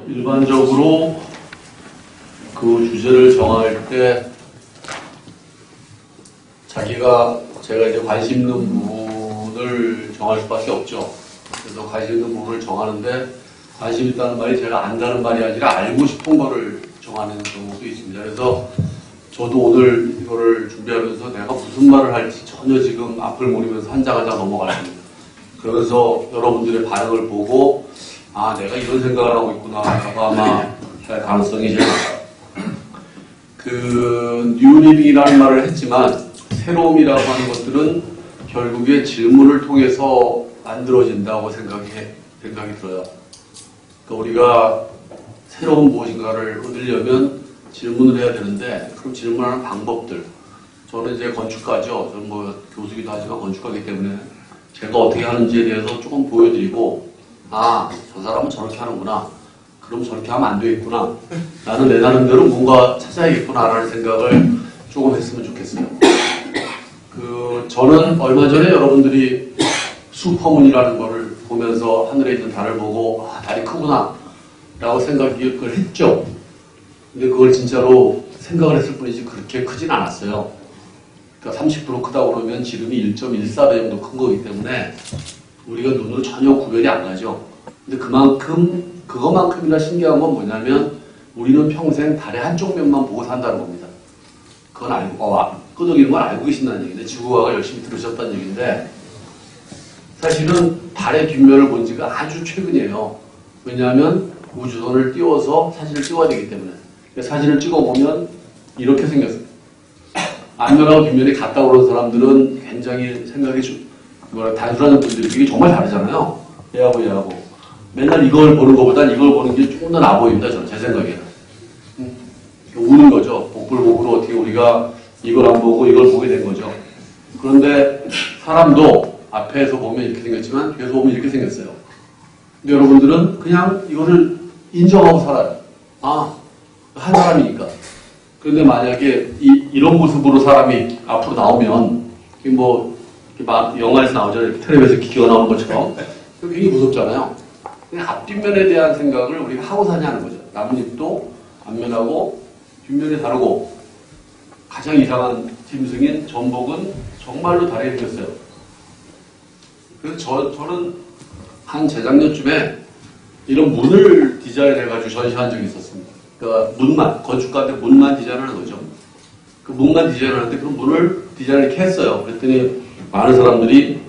일반적으로 그 주제를 정할 때 제가 이제 관심 있는 부분을 정할 수밖에 없죠. 그래서 관심 있는 부분을 정하는데 관심 있다는 말이 제가 안다는 말이 아니라 알고 싶은 거를 정하는 경우도 있습니다. 그래서 저도 오늘 이거를 준비하면서 내가 무슨 말을 할지 전혀 지금 앞을 모르면서 한 장 한 장 넘어갔습니다. 그러면서 여러분들의 반응을 보고 아, 내가 이런 생각을 하고 있구나 하고 아마 할 가능성이 제일 높아요. 뉴리빙이라는 말을 했지만 새로움이라고 하는 것들은 결국에 질문을 통해서 만들어진다고 생각이 들어요. 그러니까 우리가 새로운 무엇인가를 얻으려면 질문을 해야 되는데 그럼 질문하는 방법들. 저는 이제 건축가죠. 저는 뭐 교수기도 하지만 건축가이기 때문에 제가 어떻게 하는지에 대해서 조금 보여드리고 아, 저 사람은 저렇게 하는구나. 그럼 저렇게 하면 안 되겠구나. 나는 내 나름대로 뭔가 찾아야겠구나 라는 생각을 조금 했으면 좋겠어요. 저는 얼마 전에 여러분들이 슈퍼문이라는 거를 보면서 하늘에 있는 달을 보고 아, 달이 크구나 라고 생각을 했죠. 근데 그걸 진짜로 생각을 했을 뿐이지 그렇게 크진 않았어요. 그러니까 30% 크다고 그러면 지름이 1.14배 정도 큰 거기 때문에 우리가 눈으로 전혀 구별이 안 가죠. 근데 그것만큼이나 신기한 건 뭐냐면 우리는 평생 달의 한쪽 면만 보고 산다는 겁니다. 그건 알고, 끄덕이는 건 알고 계신다는 얘기인데, 지구과학을 열심히 들으셨다는 얘기인데, 사실은 달의 뒷면을 본 지가 아주 최근이에요. 왜냐하면 우주선을 띄워서 사진을 찍어야 되기 때문에. 사진을 찍어보면 이렇게 생겼어요. 앞면하고 뒷면이 같다고 그러는 사람들은 굉장히 생각이 단순한 분들이 이게 정말 다르잖아요. 얘하고. 맨날 이걸 보는 것보단 이걸 보는 게 조금 더 나아 보입니다. 저는 제 생각에는. 우는 거죠. 복불복으로 어떻게 우리가 이걸 안 보고 이걸 보게 된 거죠. 그런데 사람도 앞에서 보면 이렇게 생겼지만 뒤에서 보면 이렇게 생겼어요. 근데 여러분들은 그냥 이거를 인정하고 살아요. 아, 한 사람이니까. 그런데 만약에 이런 모습으로 사람이 앞으로 나오면 뭐 영화에서 나오잖아요. 이렇게 텔레비에서 기계가 나오는 것처럼. 굉장히 무섭잖아요. 앞뒷면에 대한 생각을 우리가 하고 사냐는 거죠. 나뭇잎도 앞면하고 뒷면이 다르고 가장 이상한 짐승인 전복은 정말로 다르게 생겼어요. 그래서 저는 한 재작년쯤에 이런 문을 디자인해가지고 전시한 적이 있었습니다. 그러니까 건축가한테 문만 디자인하는 거죠. 그 문만 디자인하는데 그 문을 디자인을 이렇게 했어요. 그랬더니 많은 사람들이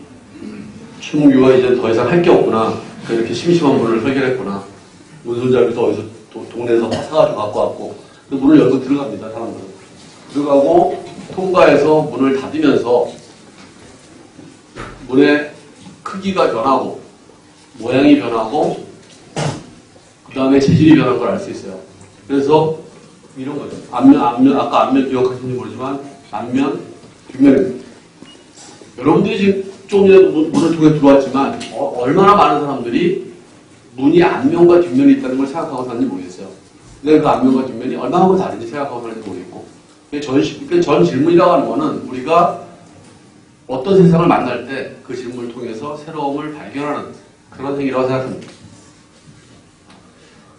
최문규가 이제 더 이상 할 게 없구나. 이렇게 심심한 문을 설계했구나. 문손잡이도 어디서 동네에서 사가지고 갖고 왔고. 그 문을 열고 들어갑니다, 사람들은. 들어가고 통과해서 문을 닫으면서 문의 크기가 변하고 모양이 변하고 그 다음에 재질이 변한 걸 알 수 있어요. 그래서 이런 거죠. 아까 앞면 기억하시는지 모르지만 앞면, 뒷면입니다. 여러분들이 지금 조금 전에 문을 통해 들어왔지만 얼마나 많은 사람들이 문이 앞면과 뒷면이 있다는 걸 생각하고 사는지 모르겠어요. 근데 그 앞면과 뒷면이 얼마나 다른지 생각하고 사는지 모르겠고 전 질문이라고 하는 거는 우리가 어떤 세상을 만날 때 그 질문을 통해서 새로움을 발견하는 그런 행위라고 생각합니다.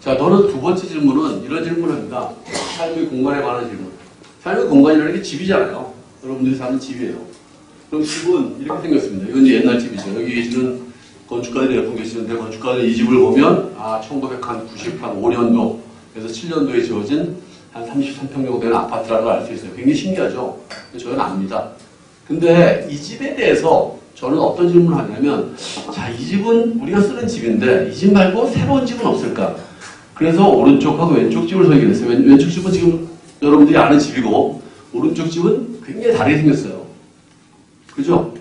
자, 저는 두 번째 질문은 이런 질문을 합니다. 삶의 공간에 관한 질문. 삶의 공간이라는 게 집이잖아요. 여러분들이 사는 집이에요. 그럼 집은 이렇게 생겼습니다. 이건 이제 옛날 집이죠. 여기 계시는 건축가들이 몇 분 계시는데 건축가들 이 집을 보면 1995년도 그래서 7년도에 지어진 한 33평 정도 되는 아파트라는 걸 알 수 있어요. 굉장히 신기하죠. 저는 압니다. 근데 이 집에 대해서 저는 어떤 질문을 하냐면 자, 이 집은 우리가 쓰는 집인데 이 집 말고 새로운 집은 없을까? 그래서 오른쪽하고 왼쪽 집을 설계했어요. 왼쪽 집은 지금 여러분들이 아는 집이고 오른쪽 집은 굉장히 다르게 생겼어요. 그죠?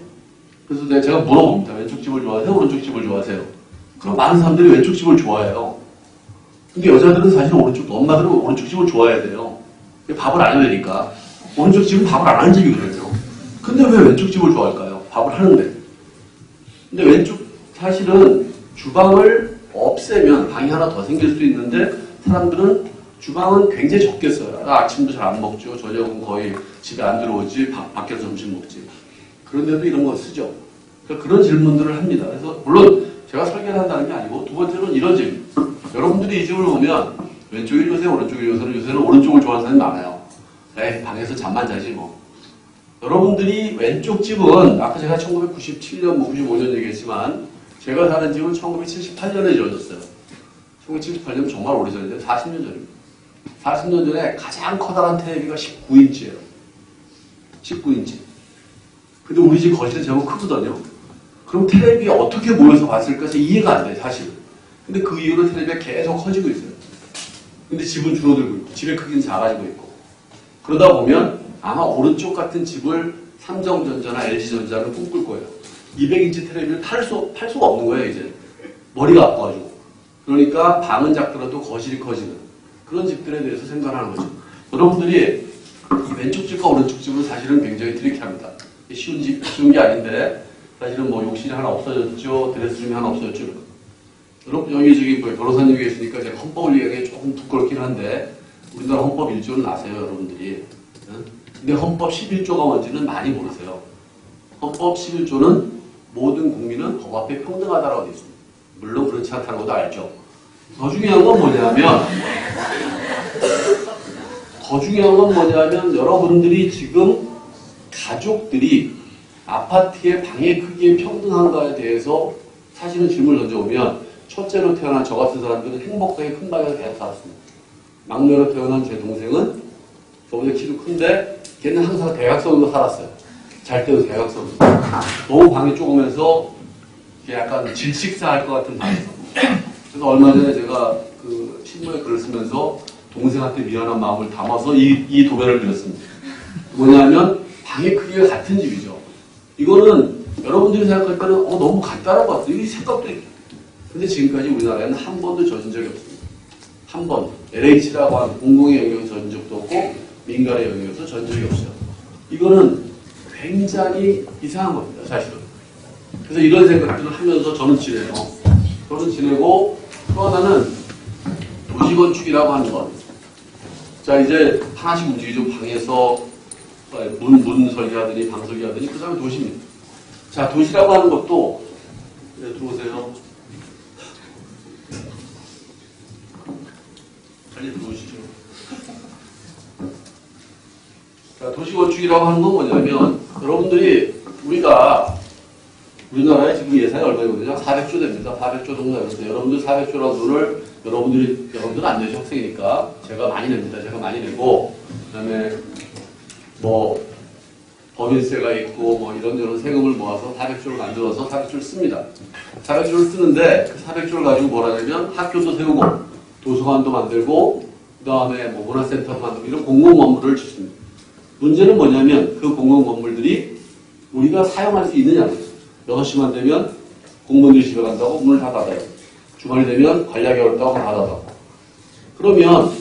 그래서 제가 물어봅니다. 왼쪽 집을 좋아하세요? 오른쪽 집을 좋아하세요? 그럼 많은 사람들이 왼쪽 집을 좋아해요. 근데 여자들은 사실 엄마들은 오른쪽 집을 좋아해야 돼요. 밥을 안 해야 되니까. 오른쪽 집은 밥을 안 하는 집이거든요. 근데 왜 왼쪽 집을 좋아할까요? 밥을 하는데. 근데 사실은 주방을 없애면 방이 하나 더 생길 수도 있는데 사람들은 주방은 굉장히 적게 써요. 아침도 잘 안 먹죠. 저녁은 거의 집에 안 들어오지. 밖에서 점심 먹지. 그런데도 이런 거 쓰죠. 그러니까 그런 질문들을 합니다. 그래서 물론 제가 설계를 한다는 게 아니고 두 번째로는 이런 질문. 여러분들이 여러분들이 이 집을 보면 왼쪽이 요새 오른쪽이 요새는 오른쪽을 좋아하는 사람이 많아요. 에이, 방에서 잠만 자지 뭐. 여러분들이 왼쪽 집은 아까 제가 1997년, 95년 얘기했지만 제가 사는 집은 1978년에 지어졌어요. 1978년 정말 오래전인데 40년 전입니다. 40년 전에 가장 커다란 텔레비가 19인치예요. 19인치. 근데 우리 집 거실은 제법 크거든요. 그럼 텔레비 어떻게 모여서 봤을까 해서 이해가 안 돼, 사실은. 근데 그 이후로 텔레비가 계속 커지고 있어요. 근데 집은 줄어들고 있고, 집의 크기는 작아지고 있고. 그러다 보면 아마 오른쪽 같은 집을 삼성전자나 LG전자는 꿈꿀 거예요. 200인치 텔레비를 팔 수가 없는 거예요, 이제. 머리가 아파가지고. 그러니까 방은 작더라도 거실이 커지는 그런 집들에 대해서 생각하는 거죠. 여러분들이 이 왼쪽 집과 오른쪽 집은 사실은 굉장히 트리키합니다. 쉬운 게 아닌데, 사실은 뭐 욕실이 하나 없어졌죠, 드레스룸이 하나 없어졌죠. 여러분, 여기 저기 뭐 변호사님이 계시니까 제가 헌법을 얘기하기 조금 부끄럽긴 한데, 우리나라 헌법 1조는 아세요, 여러분들이. 근데 헌법 11조가 뭔지는 많이 모르세요. 헌법 11조는 모든 국민은 법 앞에 평등하다라고 되어 있습니다. 물론 그렇지 않다는 것도 알죠. 더 중요한 건 뭐냐면 여러분들이 지금 가족들이 아파트의 방의 크기에 평등한가에 대해서 사실은 질문을 던져보면 첫째로 태어난 저 같은 사람들은 행복하게 큰 방에서 계속 살았습니다. 막내로 태어난 제 동생은 저보다 키도 큰데 걔는 항상 대각선으로 살았어요. 잘 때도 대각선으로. 너무 방이 좁으면서 약간 질식사할 것 같은 방에서. 그래서 얼마 전에 제가 그 신문에 글을 쓰면서 동생한테 미안한 마음을 담아서 이 도배를 드렸습니다. 뭐냐면 방의 크기가 같은 집이죠. 이거는 여러분들이 생각할 때는 너무 같다는 것 같아요. 이 생각도 있고. 근데 지금까지 우리나라에는 한 번도 져진 적이 없습니다. 한 번. LH라고 하는 공공의 영역에서 져진 적도 없고 민간의 영역에서 져진 적이 없어요. 이거는 굉장히 이상한 겁니다. 사실은. 그래서 이런 생각들을 하면서 저는 지내요. 또 하나는 도시건축이라고 하는 것. 자, 이제 하나씩 움직이죠. 방에서 문 설계하더니 방 설계하더니 그 다음에 도시입니다. 자, 도시라고 하는 것도 들어오세요. 빨리 들어오시죠. 자, 도시건축이라고 하는 건 뭐냐면 여러분들이 우리나라에 지금 예산이 얼마거든요? 400조 됩니다. 400조 정도 되는데 여러분들 400조라는 돈을 여러분들은 안 내죠. 학생이니까. 제가 많이 냅니다. 제가 많이 내고 그다음에 뭐 법인세가 있고 뭐 이런 세금을 모아서 400조를 만들어서 400조를 씁니다. 400조를 쓰는데 그 400조를 가지고 뭘 하냐면 학교도 세우고 도서관도 만들고 그다음에 뭐 문화센터도 만들고 이런 공공 건물을 짓습니다. 문제는 뭐냐면 그 공공 건물들이 우리가 사용할 수 있느냐는 6시만 되면 공무원들이 집에 간다고 문을 다 닫아요. 주말이 되면 관리하기 어렵다고 다 닫아요. 그러면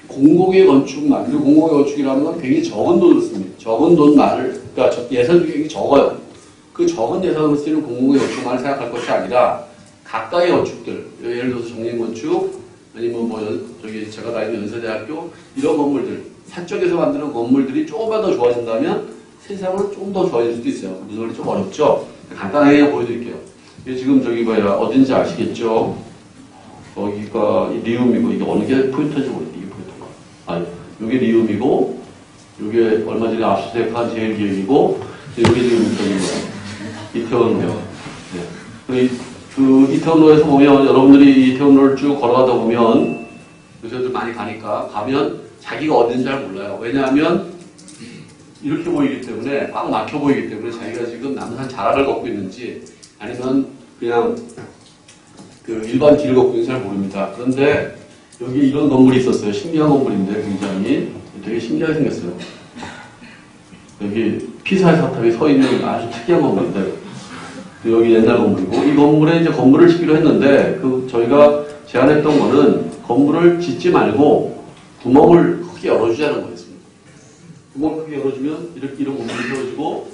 공공의 건축이라는 건 굉장히 적은 돈을 씁니다. 적은 돈만을, 그러니까 예산이 굉장히 적어요. 그 적은 예산으로 쓰이는 공공의 건축만을 생각할 것이 아니라 각각의 건축들, 예를 들어서 정림건축, 아니면 제가 다니는 연세대학교, 이런 건물들, 사적에서 만드는 건물들이 조금만 더 좋아진다면 세상은 조금 더 좋아질 수도 있어요. 무슨 말이 좀 어렵죠? 간단하게 보여드릴게요. 이게 지금 어딘지 아시겠죠? 여기가 리움이고, 이게 어느 게 포인트인지 모르겠어요. 이게 포인트가. 이게 리움이고, 이게 얼마 전에 압수수색한 제일기획이고, 이게 지금 이태원로요. 네. 그 이태원로에서 보면, 여러분들이 이태원로를 쭉 걸어가다 보면, 요새들 많이 가면 자기가 어딘지 잘 몰라요. 왜냐하면, 이렇게 보이기 때문에, 꽉 막혀 보이기 때문에 자기가 지금 남산 자락을 걷고 있는지, 아니면 그냥 일반 길을 걷고 있는지 잘 모릅니다. 그런데 여기 이런 건물이 있었어요. 신기한 건물인데 굉장히 되게 신기하게 생겼어요. 여기 피사의 사탑이 서 있는 아주 특이한 건물인데 여기 옛날 건물이고 이 건물에 이제 건물을 짓기로 했는데 저희가 제안했던 거는 건물을 짓지 말고 구멍을 크게 열어주자는 거였습니다. 구멍을 크게 열어주면 이런 건물이 세워지고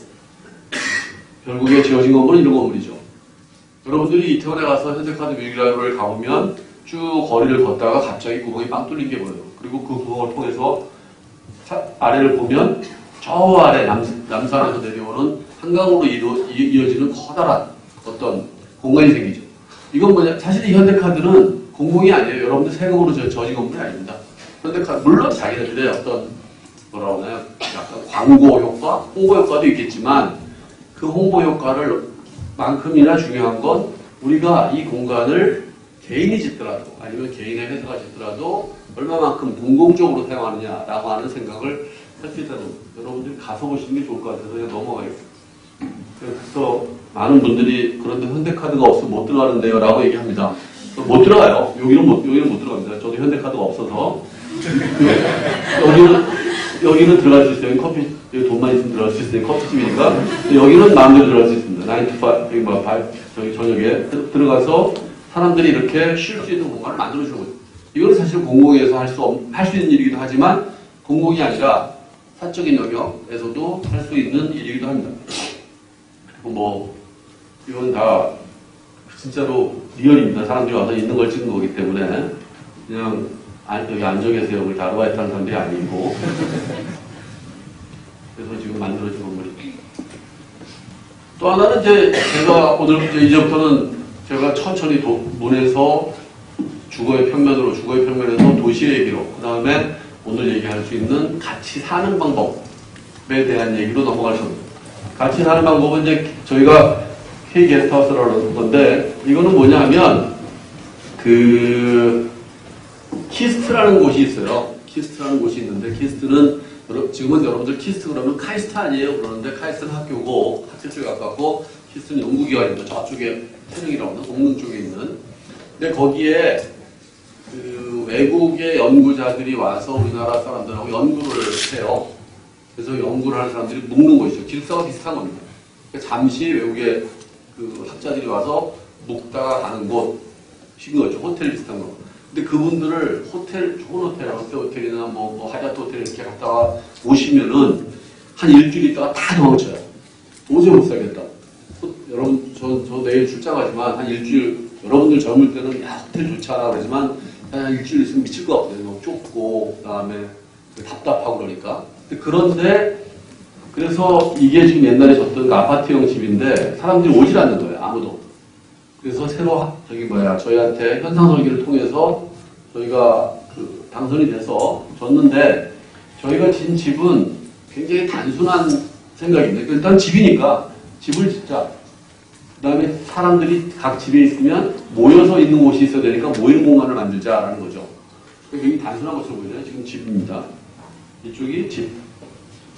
결국에 지어진 건물은 이런 건물이죠. 여러분들이 이태원에 가서 현대카드 뮤직라이브를 가보면 쭉 거리를 걷다가 갑자기 구멍이 빵 뚫린 게 보여요. 그리고 그 구멍을 통해서 아래를 보면 저 아래 남산에서 내려오는 한강으로 이어지는 커다란 어떤 공간이 생기죠. 이건 뭐냐? 사실 이 현대카드는 공공이 아니에요. 여러분들 세금으로 저지 건물이 아닙니다. 그런데 물론 자기네들의 어떤 뭐라고 하나요? 약간 광고 효과, 홍보 효과도 있겠지만 그 홍보 효과를 만큼이나 중요한 건 우리가 이 공간을 개인이 짓더라도 아니면 개인의 회사가 짓더라도 얼마만큼 공공적으로 사용하느냐라고 하는 생각을 할 수 있다는 겁니다. 여러분들이 가서 보시는 게 좋을 것 같아서 그냥 넘어가겠습니다. 그래서 많은 분들이 그런데 현대카드가 없으면 못 들어가는데요 라고 얘기합니다. 못 들어가요. 여기는 못 들어갑니다. 저도 현대카드가 없어서 여기는 들어갈 수 있어요. 여기 돈만 있으면 들어갈 수 있어요. 커피집이니까. 여기는 마음대로 들어갈 수 있습니다. 9 to 5, 저기 저녁에 들어가서 사람들이 이렇게 쉴 수 있는 공간을 만들어주는 거죠. 이거는 사실 공공에서 할 수 있는 일이기도 하지만 공공이 아니라 사적인 영역에서도 할 수 있는 일이기도 합니다. 그리고 뭐 이건 다 진짜로 리얼입니다. 사람들이 와서 있는 걸 찍은 거기 때문에 그냥 여기 앉아 계세요. 우리 아르바이트 하는 사람들이 아니고 그래서 지금 만들어진 건물이 또 하나는 이제 제가 오늘 이제부터는 제가 천천히 문에서 주거의 평면에서 도시의 얘기로 그 다음에 오늘 얘기할 수 있는 같이 사는 방법에 대한 얘기로 넘어갈 겁니다. 같이 사는 방법은 이제 저희가 K 게스트하우스라는 건데 이거는 뭐냐 하면 그 키스트라는 곳이 있어요. 키스트라는 곳이 있는데 키스트는 지금은 여러분들 키스트 그러면 카이스트 아니에요. 그러는데 카이스트는 학교고 학교 쪽에 가깝고 키스트는 연구기관입니다. 저쪽에 태릉이라고 하는 공릉 쪽에 있는. 근데 거기에 그 외국의 연구자들이 와서 우리나라 사람들하고 연구를 해요. 그래서 연구를 하는 사람들이 묵는 곳이죠. 기숙사가 비슷한 겁니다. 그러니까 잠시 외국의 그 학자들이 와서 묵다가 가는 곳인 거죠. 호텔 비슷한 거. 근데 그분들을 좋은 호텔, 롯데호텔이나 뭐 하얏트 호텔 이렇게 갔다가 오시면은 한 일주일 있다가 다 도망쳐요. 도저히 못 살겠다. 여러분, 저 내일 출장 가지만 한 일주일, 여러분들 젊을 때는 야, 호텔 좋지 않아 그러지만 한 일주일 있으면 미칠 것 같거든요. 너무 좁고, 그 다음에 답답하고 그러니까. 그런데 그래서 이게 지금 옛날에 졌던 그 아파트형 집인데 사람들이 오질 않는 거예요. 아무도. 그래서 새로 저희한테 현상 설계를 통해서 저희가 그 당선이 돼서 졌는데 저희가 진 집은 굉장히 단순한 생각입니다. 일단 집이니까 집을 짓자. 그 다음에 사람들이 각 집에 있으면 모여서 있는 곳이 있어야 되니까 모이는 공간을 만들자라는 거죠. 굉장히 단순한 것으로 보이잖아요. 지금 집입니다. 이쪽이 집,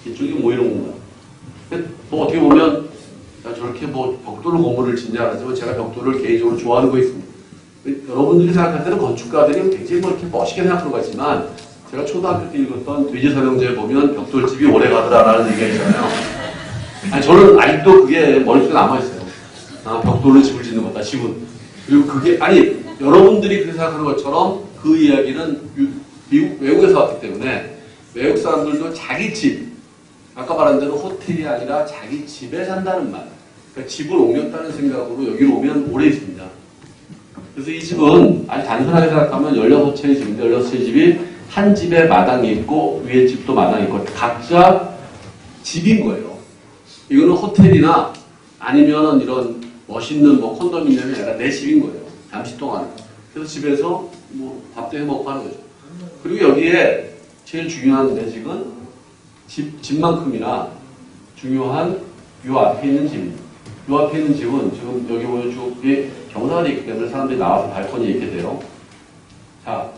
이쪽이 모이는 공간. 뭐 어떻게 보면 저렇게 뭐 벽돌로 건물을 짓냐 하지만 제가 벽돌을 개인적으로 좋아하는 거 있습니다. 여러분들이 생각할 때는 건축가들이 굉장히 뭐 이렇게 멋있게 생각하는 거 같지만 제가 초등학교 때 읽었던 돼지사명제에 보면 벽돌집이 오래 가더라라는 얘기가 있잖아요. 아니, 저는 아직도 그게 머릿속에 남아있어요. 아, 벽돌로 집을 짓는 거다, 집은. 그리고 그게, 아니, 여러분들이 그렇게 생각하는 것처럼 그 이야기는 외국에서 왔기 때문에 외국 사람들도 자기 집, 아까 말한 대로 호텔이 아니라 자기 집에 산다는 말. 그러니까 집을 옮겼다는 생각으로 여기로 오면 오래 있습니다. 그래서 이 집은 아주 단순하게 생각하면 16채의 집인데 16채의 집이 한 집에 마당이 있고 위에 집도 마당이 있고 각자 집인 거예요. 이거는 호텔이나 아니면은 이런 멋있는 뭐 콘도미니엄이 아니라 내 집인 거예요. 잠시 동안. 그래서 집에서 뭐 밥도 해 먹고 하는 거죠. 그리고 여기에 제일 중요한 매직은 집만큼이나 중요한 요 앞에 있는 집입니다. 요 앞에 있는 집은 지금 여기 보면 쭉 경사가 있기 때문에 사람들이 나와서 발코니에 있게 돼요. 자,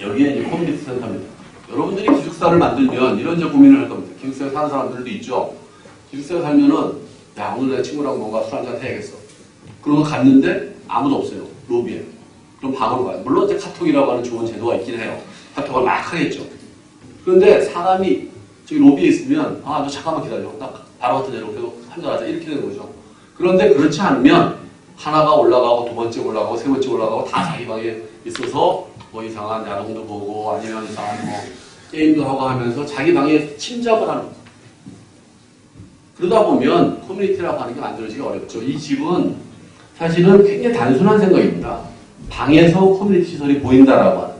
여기에 이제 커뮤니티 센터입니다. 여러분들이 기숙사를 만들면 이런 이제 고민을 할 겁니다. 기숙사에 사는 사람들도 있죠. 기숙사에 살면은 야, 오늘 내 친구랑 뭔가 술 한잔 해야겠어. 그러고 갔는데 아무도 없어요. 로비에. 그럼 방으로 가요. 물론 이제 카톡이라고 하는 좋은 제도가 있긴 해요. 카톡을 막 하겠죠. 그런데 사람이 저기 로비에 있으면 아, 너 잠깐만 기다려. 나 바로 갖다 내려오고 한잔 하자. 이렇게 되는 거죠. 그런데 그렇지 않으면 하나가 올라가고 두 번째 올라가고 세 번째 올라가고 다 자기 방에 있어서 뭐 이상한 야동도 보고 아니면 이상한 뭐 게임도 하고 하면서 자기 방에 침잠을 하는 거예요. 그러다 보면 커뮤니티라고 하는 게 만들어지기 어렵죠. 이 집은 사실은 굉장히 단순한 생각입니다. 방에서 커뮤니티 시설이 보인다라고 하는.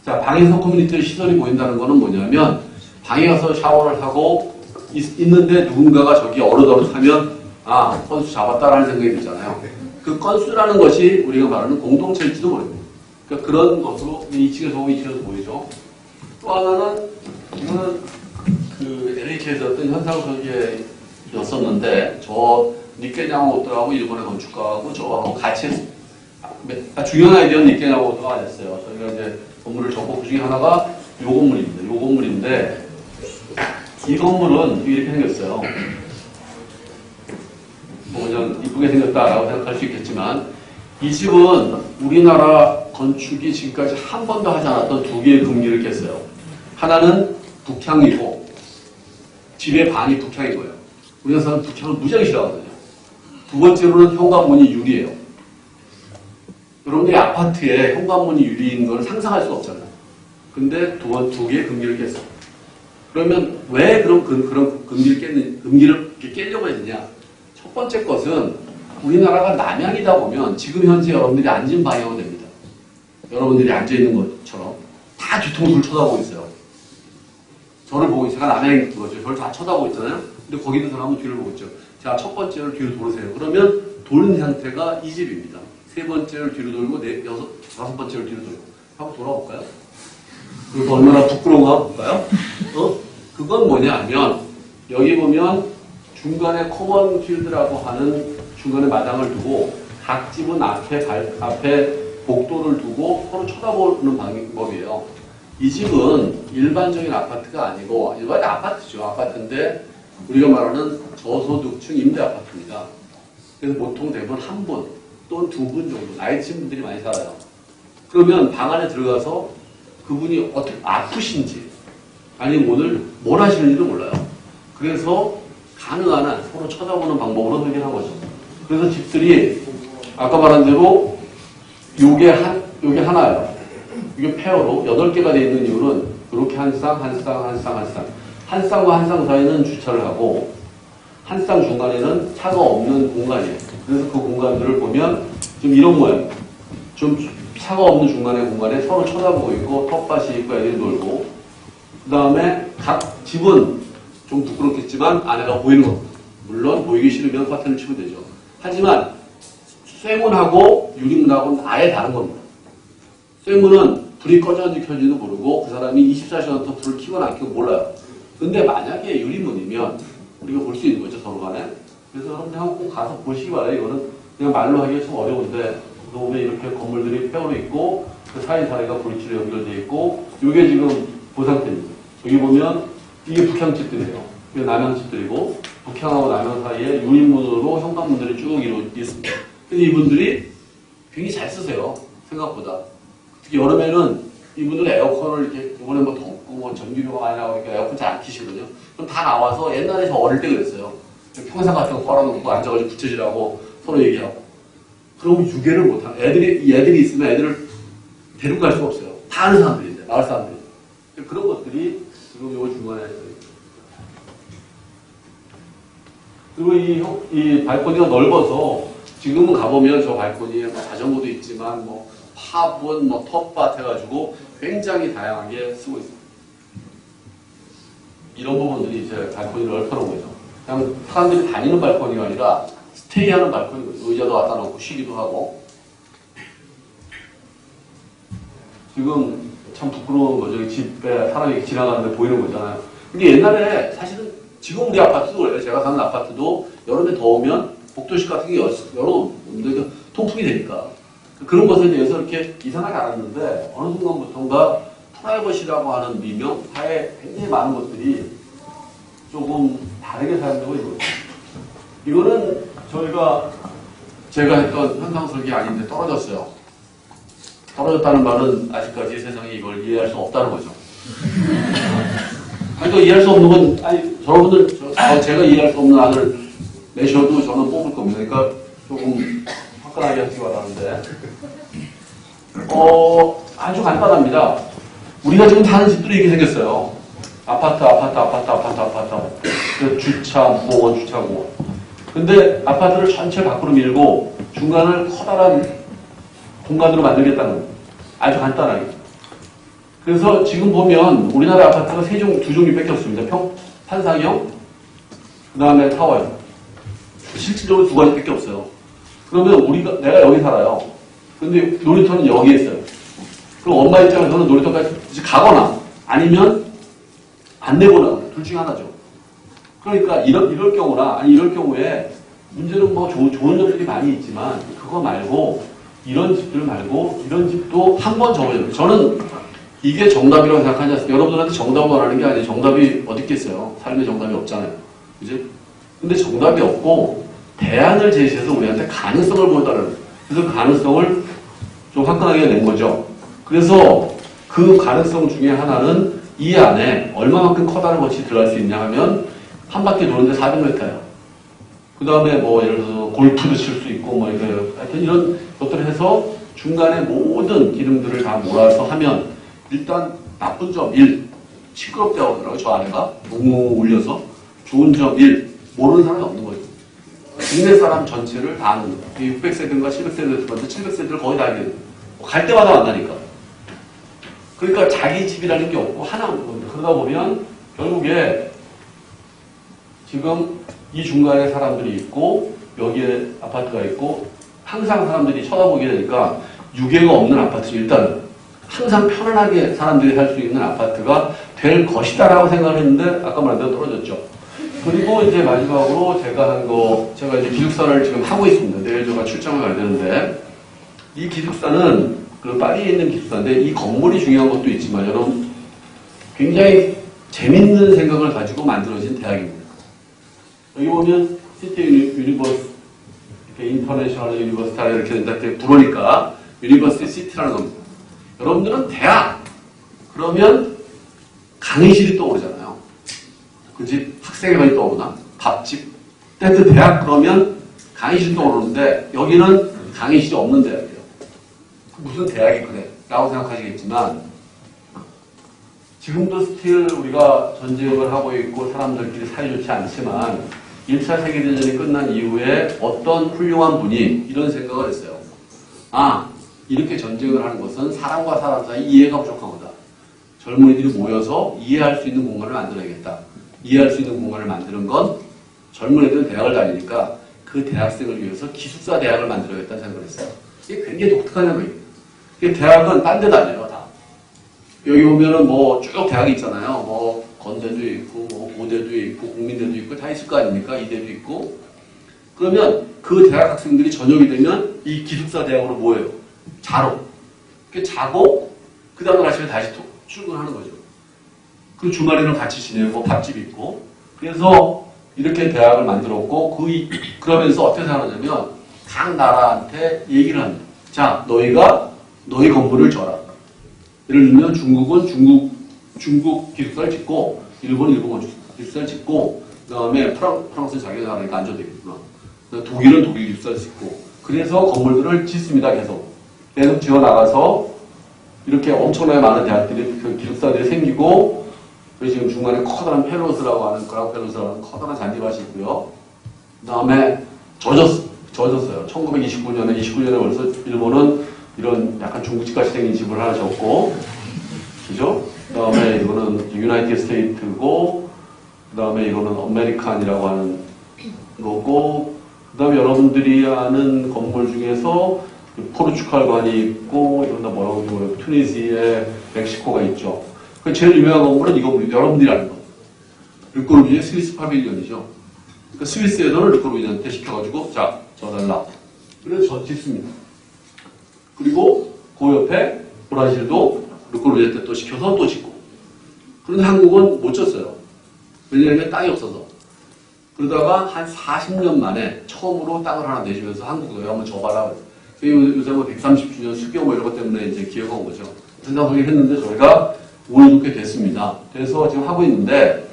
자, 방에서 커뮤니티 시설이 보인다는 거는 뭐냐면 방에 가서 샤워를 하고 있는데 누군가가 저기 어릇어릇하면 아, 선수 잡았다라는 생각이 들잖아요. 그 건수라는 것이 우리가 말하는 공동체일지도 모릅니다. 그러니까 그런 것으로 2층에서 보면 2층에서 보이죠. 또 하나는 이거는 그 LH에서 어떤 현상 설계였었는데 저 니케 야마모토하고 일본의 건축가하고 저하고 같이 했습니다. 중요한 아이디어는 니케 야마모토가 안 했어요. 저희가 이제 건물을 접고 그 중에 하나가 이 건물입니다. 이 건물인데 이 건물은 이렇게 생겼어요. 뭐 그냥 이쁘게 생겼다라고 생각할 수 있겠지만 이 집은 우리나라 건축이 지금까지 한 번도 하지 않았던 두 개의 금기를 깼어요. 하나는 북향이고 집의 반이 북향인 거예요. 우리나라 사람은 북향을 무지하게 싫어하거든요. 두 번째로는 현관문이 유리예요. 여러분들이 아파트에 현관문이 유리인 걸 상상할 수가 없잖아요. 근데 두 개의 금기를 깼어요. 그러면 왜 그런 금기를 깨려고 했느냐? 첫 번째 것은 우리나라가 남향이다 보면 지금 현재 여러분들이 앉은 방향은 됩니다. 여러분들이 앉아있는 것처럼 다 뒤통수를 쳐다보고 있어요. 저를 보고 있어요. 제가 남향인 거죠. 저를 다 쳐다보고 있잖아요. 근데 거기 있는 사람은 뒤를 보고 있죠. 자, 첫 번째를 뒤로 돌으세요. 그러면 도는 상태가 이 집입니다. 세 번째를 뒤로 돌고 다섯 번째를 뒤로 돌고 한번 돌아볼까요? 그거 얼마나 부끄러운가 볼까요? 그건 뭐냐 하면 여기 보면 중간에 커먼 필드라고 하는 중간에 마당을 두고 각 집은 앞에 복도를 두고 서로 쳐다보는 방법이에요. 이 집은 일반적인 아파트가 아니고 일반 아파트죠. 아파트인데 우리가 말하는 저소득층 임대 아파트입니다. 그래서 보통 대부분 한 분 또는 두 분 정도 나이 친 분들이 많이 살아요. 그러면 방 안에 들어가서 그분이 어떻게 아프신지 아니면 오늘 뭘 하시는지도 몰라요. 그래서 가능한 한 서로 쳐다보는 방법으로 설계한 거죠. 그래서 집들이 아까 말한 대로 요게 하나예요. 이게 페어로 8개가 되어 있는 이유는 이렇게 한 쌍과 한 쌍 사이는 주차를 하고 한 쌍 중간에는 차가 없는 공간이에요. 그래서 그 공간들을 보면 좀 이런 모양. 좀 차가 없는 중간의 공간에 서로 쳐다보고 있고 텃밭이 있고 애들이 놀고 그 다음에 각 집은 좀 부끄럽겠지만 안에가 보이는 겁니다. 물론 보이기 싫으면 커튼을 치면 되죠. 하지만 쇠문하고 유리문하고는 아예 다른 겁니다. 쇠문은 불이 꺼졌는지 켜지도 모르고 그 사람이 24시간 더 불을 켜거나 안 켜고 몰라요. 근데 만약에 유리문이면 우리가 볼 수 있는 거죠, 서로 간에. 그래서 여러분들 한번 꼭 가서 보시기 바라요. 이거는 그냥 말로 하기가 참 어려운데 보면 이렇게 건물들이 페어로 있고 그 사이사이가 브릿지로 연결되어 있고 이게 지금 그 상태입니다. 여기 보면 이게 북향집들이에요. 이게 남향집들이고 북향하고 남향 사이에 유리문으로 현관문들이 쭉 있습니다. 근데 이분들이 굉장히 잘 쓰세요. 생각보다. 특히 여름에는 이분들은 에어컨을 이렇게 이번에 뭐 덥고 뭐 전기료가 많이 나오니까 에어컨 잘 안 키시거든요. 그럼 다 나와서 옛날에 저 어릴 때 그랬어요. 평상 같은 거 걸어놓고 앉아가지고 부채질하고 서로 얘기하고. 그러면 유괴를 못하고 애들이 있으면 애들을 데리고 갈 수가 없어요. 다 아는 사람들인데, 마을 사람들인데. 그런 것들이 지금 요 중간에 그리고 이 발코니가 넓어서 지금은 가보면 저 발코니에 뭐 자전거도 있지만 뭐 화분, 뭐 텃밭 해가지고 굉장히 다양하게 쓰고 있습니다. 이런 부분들이 이제 발코니를 넓혀놓은 거죠. 그냥 사람들이 다니는 발코니가 아니라 스테이하는 발코니거든요. 의자도 갖다 놓고 쉬기도 하고. 지금 참 부끄러운 거죠. 집에 사람이 지나가는데 보이는 거잖아요. 근데 옛날에 사실은 지금 우리 아파트도 그래요. 제가 사는 아파트도 여름에 더우면 복도식 같은 게 열어놓는데 통풍이 되니까. 그런 것에 대해서 이렇게 이상하게 알았는데 어느 순간부터인가 프라이버시라고 하는 미명 하에 굉장히 많은 것들이 조금 다르게 사용되고 있는 거죠. 이거는 제가 했던 현상 설계 아닌데 떨어졌어요. 떨어졌다는 말은 아직까지 세상에 이걸 이해할 수 없다는 거죠. 그러니까 이해할 수 없는 건, 여러분들, 제가 이해할 수 없는 안을 내셔도 저는 뽑을 겁니다. 그러니까 조금 화끈하게 하시기 바라는데. 아주 간단합니다. 우리가 지금 사는 집들이 이렇게 생겼어요. 아파트. 주차, 공원, 주차, 공원. 근데 아파트를 전체 밖으로 밀고 중간을 커다란 공간으로 만들겠다는 거예요. 아주 간단하게. 그래서 지금 보면 우리나라 아파트가 두 종류밖에 없습니다. 판상형, 그 다음에 타워형. 실질적으로 두 가지밖에 없어요. 그러면 내가 여기 살아요. 근데 놀이터는 여기에 있어요. 그럼 엄마 입장에서는 놀이터까지 가거나 아니면 안 내보내거나 둘 중에 하나죠. 그러니까 이럴 경우나 아니 이럴 경우에 문제는 뭐 좋은 점들이 많이 있지만 그거 말고 이런 집들 말고 이런 집도 한 번 접어줘요. 저는 이게 정답이라고 생각하지 않습니까? 여러분들한테 정답을 말하는 게 아니에요. 정답이 어디 있겠어요. 삶에 정답이 없잖아요. 그지? 근데 정답이 없고 대안을 제시해서 우리한테 가능성을 보여달라는 거예요. 그래서 그 가능성을 좀 화끈하게 낸 거죠. 그래서 그 가능성 중에 하나는 이 안에 얼마만큼 커다란 것이 들어갈 수 있냐 하면 한 바퀴 도는데 400m예요. 그 다음에 뭐 예를 들어서 골프도 칠 수 있고 뭐 하여튼 이런 것들을 해서 중간에 모든 기능들을 다 몰아서 하면 일단 나쁜 점 1, 시끄럽다고 하더라고요. 저 아내가 너무 울려서. 좋은 점 1, 모르는 사람이 없는 거죠. 국내 사람 전체를 다 아는 거예요. 600세대인가 700세대 들어왔는데 700세대를 거의 다 알게 돼요. 갈 때마다 만나니까. 그러니까 자기 집이라는 게 없고 하나 없는 겁니다. 그러다 보면 결국에 지금 이 중간에 사람들이 있고 여기에 아파트가 있고 항상 사람들이 쳐다보게 되니까 유괴가 없는 아파트 일단 항상 편안하게 사람들이 살 수 있는 아파트가 될 것이다라고 생각을 했는데 아까 말한 대로 떨어졌죠. 그리고 이제 마지막으로 제가 이제 기숙사를 지금 하고 있습니다. 내일 제가 출장을 가야 되는데 이 기숙사는 그 파리에 있는 기숙사인데 이 건물이 중요한 것도 있지만 여러분 굉장히 재밌는 생각을 가지고 만들어진 대학입니다. 여기 보면 시티 유니버스 이렇게 인터내셔널 유니버스타 이렇게 이렇게 부르니까 유니버스 시티라는 겁니다. 여러분들은 대학 그러면 강의실이 떠오르잖아요. 그지? 학생회관이 떠오르나? 밥집. 근데 대학 그러면 강의실이 떠오르는데 여기는 강의실이 없는 대학이에요. 무슨 대학이 그래? 라고 생각하시겠지만 지금도 스틸 우리가 전쟁을 하고 있고 사람들끼리 사이좋지 않지만 1차 세계대전이 끝난 이후에 어떤 훌륭한 분이 이런 생각을 했어요. 아, 이렇게 전쟁을 하는 것은 사람과 사람 사이 이해가 부족한 거다. 젊은이들이 모여서 이해할 수 있는 공간을 만들어야겠다. 이해할 수 있는 공간을 만드는 건 젊은이들은 대학을 다니니까 그 대학생을 위해서 기숙사 대학을 만들어야겠다는 생각을 했어요. 이게 굉장히 독특한 생각이에요. 대학은 딴 데도 아니에요, 다. 여기 보면은 뭐 쭉 대학이 있잖아요. 뭐 건대도 있고, 뭐 고대도 있고, 국민대도 있고 다 있을 거 아닙니까? 이대도 있고. 그러면 그 대학 학생들이 저녁이 되면 이 기숙사 대학으로 모여요. 자러. 자고 그 다음날 아침에 다시 또 출근하는 거죠. 그 주말에는 같이 지내고 밥집 있고. 그래서 이렇게 대학을 만들었고 그러면서 어떻게 생각하냐면 각 나라한테 얘기를 합니다. 자, 너희가 너희 건물을 져라. 예를 들면 중국은 중국 기숙사를 짓고 일본은 일본 기숙사를 짓고 그 다음에 프랑스는 자기 나라니까 안 줘도 되겠구나. 독일은 독일 기숙사를 짓고 그래서 건물들을 짓습니다. 계속 지어나가서 이렇게 엄청나게 많은 대학들이 그 기숙사들이 생기고 그리고 지금 중간에 커다란 펠로스라고 하는 커다란 잔디밭이 있고요. 그 다음에 젖었어요. 29년에 벌써 일본은 이런 약간 중국집같이 생긴 집을 하나 졌고, 그죠? 그 다음에 이거는 유나이티드 스테이트고, 그 다음에 이거는 아메리칸이라고 하는 거고, 그 다음에 여러분들이 아는 건물 중에서 포르투갈관이 있고, 이건 다 뭐라고 그러고, 투니지에 멕시코가 있죠. 제일 유명한 건물은 이거 여러분들이 아는 거. 르꼬르비의 스위스 파빌리언이죠. 그러니까 스위스에서는 르꼬르비한테 시켜가지고, 자, 져달라. 그래서 짓습니다. 그리고 그 옆에 브라질도 르꼬르비에 때 또 시켜서 또 짓고. 그런데 한국은 못 졌어요. 왜냐하면 땅이 없어서. 그러다가 한 40년 만에 처음으로 땅을 하나 내주면서 한국도 한번 져봐라. 요새 뭐 130주년 수교 뭐 이런 것 때문에 이제 기회가 온 거죠. 생각하게 했는데 저희가 운이 좋게 됐습니다. 그래서 지금 하고 있는데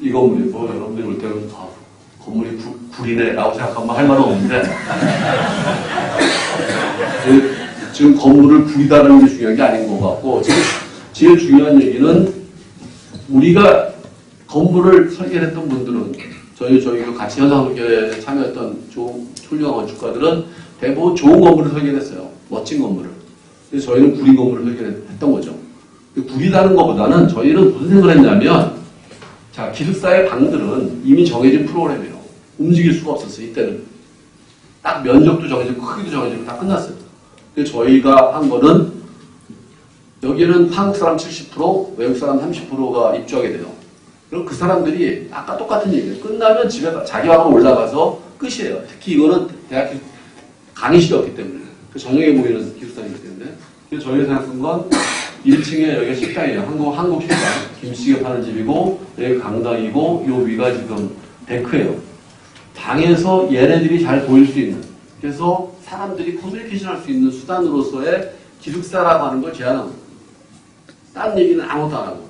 이 건물이 뭐 여러분들이 올 때는 건물이 구리네 라고 생각하면 할 말은 없는데 지금 건물을 구리다는 게 중요한 게 아닌 것 같고 지금 제일 중요한 얘기는 우리가 건물을 설계했던 분들은 저희 같이 현상설계에 참여했던 훌륭한 건축가들은 대부분 좋은 건물을 설계했어요. 멋진 건물을. 그래서 저희는 구리 건물을 설계했던 거죠. 구리다는 것보다는 저희는 무슨 생각을 했냐면 자, 기숙사의 방들은 이미 정해진 프로그램이에요. 움직일 수가 없었어요. 이때는. 딱 면적도 정해지고 크기도 정해지고 다 끝났어요. 근데 저희가 한 거는 여기는 한국 사람 70%, 외국 사람 30%가 입주하게 돼요. 그럼 그 사람들이 아까 똑같은 얘기예요. 끝나면 집에 자기 방으로 올라가서 끝이에요. 특히 이거는 대학 강의실이 없기 때문에. 저녁에 모이는 기숙사이기 때문에. 그래서 저희가 생각한 건 1층에 여기가 식당이에요. 한국 식당. 김치찌개 파는 집이고, 여기 강당이고, 요 위가 지금 데크예요. 방에서 얘네들이 잘 보일 수 있는. 그래서 사람들이 커뮤니케이션 할 수 있는 수단으로서의 기숙사라고 하는 걸 제안합니다. 딴 얘기는 아무것도 안 하고.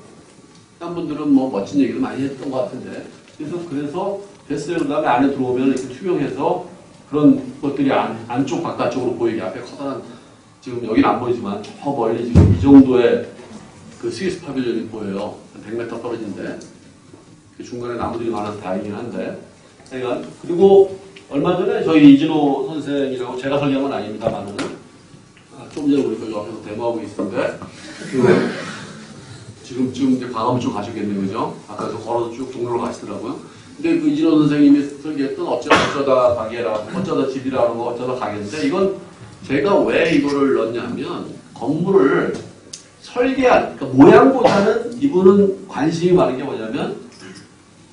딴 분들은 뭐 멋진 얘기도 많이 했던 것 같은데. 그래서 됐어요. 그 다음에 안에 들어오면 이렇게 투명해서 그런 것들이 안쪽 바깥쪽으로 보이게 앞에 커다란 지금 여기는 안 보이지만 저 멀리 지금 이 정도의 그 스위스 파빌리온이 보여요. 100m 떨어진데 그 중간에 나무들이 많아서 다행이긴 한데 그리고 얼마 전에 저희 이진호 선생이라고 제가 설계한 건 아닙니다만은 좀 전에 우리 그 옆에서 데모하고 있는데 지금 이제 광화문 쪽 가시겠네요, 그죠? 아까 저 걸어서 쭉 종로로 가시더라고요. 근데 그 이진호 선생님이 설계했던 어쩌다 가게라고, 어쩌다 집이라는 거, 어쩌다 가게인데, 이건 제가 왜 이거를 넣냐면, 건물을 설계한, 그러니까 모양보다는 이분은 관심이 많은 게 뭐냐면,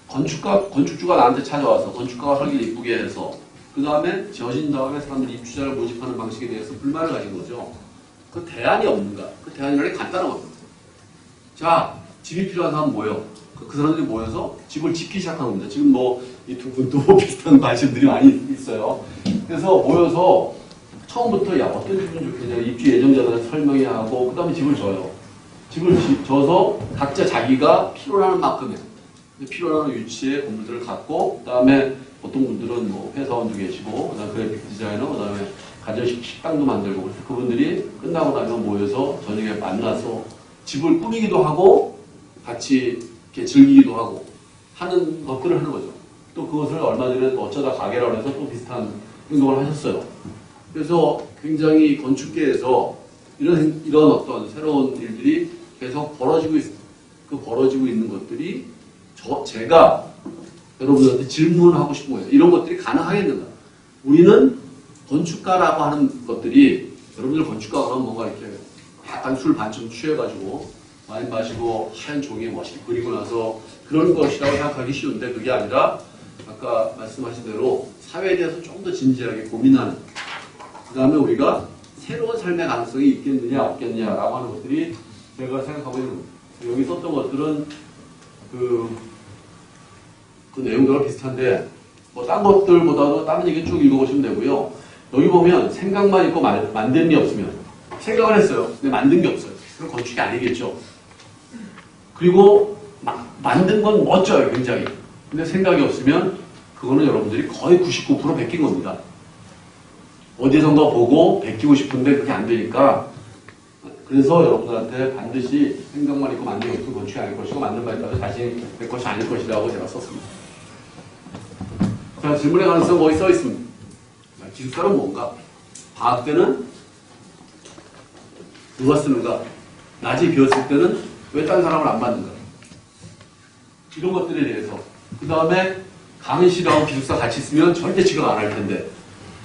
건축주가 나한테 찾아와서, 건축가가 설계를 이쁘게 해서, 그 다음에 지어진 다음에 사람들이 입주자를 모집하는 방식에 대해서 불만을 가진 거죠. 그 대안이 없는가? 그 대안이 원래 간단한 겁니다. 자, 집이 필요한 사람 모여. 그 사람들이 모여서 집을 짓기 시작한 겁니다. 지금 뭐, 이 두 분도 비슷한 관심들이 많이 있어요. 그래서 모여서 처음부터 야, 어떤 집은 좋겠냐. 입주 예정자들한테 설명해야 하고, 그 다음에 집을 져요. 집을 져서 각자 자기가 필요로 하는 만큼의, 필요로 하는 위치의 건물들을 갖고, 그 다음에 어떤 분들은 뭐 회사원도 계시고, 그 다음에 그래픽 디자이너, 그 다음에 가정식 식당도 만들고, 그래서 그분들이 끝나고 나면 모여서 저녁에 만나서 집을 꾸미기도 하고, 같이 이렇게 즐기기도 하고, 하는 것들을 하는 거죠. 또 그것을 얼마 전에 또 어쩌다 가게라고 해서 또 비슷한 행동을 하셨어요. 그래서 굉장히 건축계에서 이런 어떤 새로운 일들이 계속 벌어지고 있습니다. 그 벌어지고 있는 것들이 제가 여러분들한테 질문하고 싶은 거예요. 이런 것들이 가능하겠는가? 우리는 건축가라고 하는 것들이 여러분들 건축가 그러면 뭔가 이렇게 약간 술 반쯤 취해가지고 와인 마시고 하얀 종이에 멋있게 그리고 나서 그런 것이라고 생각하기 쉬운데 그게 아니라 아까 말씀하신 대로 사회에 대해서 좀 더 진지하게 고민하는 그 다음에 우리가 새로운 삶의 가능성이 있겠느냐 없겠느냐라고 하는 것들이 제가 생각하고 있는 겁니다. 여기 썼던 것들은 그 내용들과 비슷한데 뭐 딴 것들보다도 다른 얘기 쭉 읽어보시면 되고요. 여기 보면 생각만 있고 만드는 게 없으면 생각을 했어요. 근데 만든 게 없어요. 그럼 건축이 아니겠죠. 그리고 만든 건 멋져요. 굉장히. 근데 생각이 없으면 그거는 여러분들이 거의 99% 베낀 겁니다. 어디선가 보고 베끼고 싶은데 그게 안 되니까 그래서 여러분들한테 반드시 생각만 있고 만든 게 없으면 건축이 아닐 것이고 만든 바에 따라서 자신이 될 것이 아닐 것이라고 제가 썼습니다. 자, 질문의 가능성 거기 써 있습니다. 기숙사는 뭔가? 방학 때는 누가 쓰는가? 낮에 비었을 때는 왜 다른 사람을 안 받는가? 이런 것들에 대해서. 그 다음에 강의실하고 기숙사 같이 있으면 절대 지각 안 할 텐데.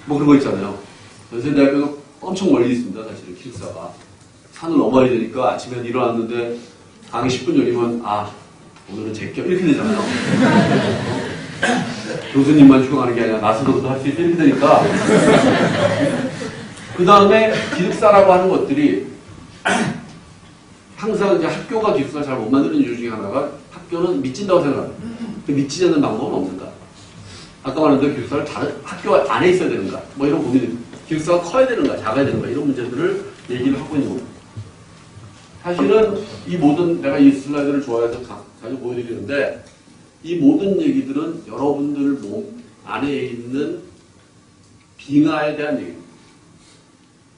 뭐 그런 거 있잖아요. 연세대학교도 엄청 멀리 있습니다. 사실은 기숙사가. 산을 넘어야 되니까 아침에 일어났는데 강의 10분 전이면 오늘은 제껴 이렇게 되잖아요. 교수님만 휴강하는 게 아니라 나서도 할 수 있게 이렇게 되니까. 그 다음에 기숙사라고 하는 것들이 항상 이제 학교가 기숙사를 잘 못 만드는 이유 중에 하나가 학교는 미친다고 생각합니다. 미치지 않는 방법은 없는가? 아까 말한 대로 기숙사를 학교 안에 있어야 되는가? 뭐 이런 고민이 기숙사가 커야 되는가? 작아야 되는가? 이런 문제들을 얘기를 하고 있는 겁니다. 사실은 이 모든 내가 이 슬라이드를 좋아해서 자주 보여드리는데 이 모든 얘기들은 여러분들 몸 안에 있는 빙하에 대한 얘기입니다.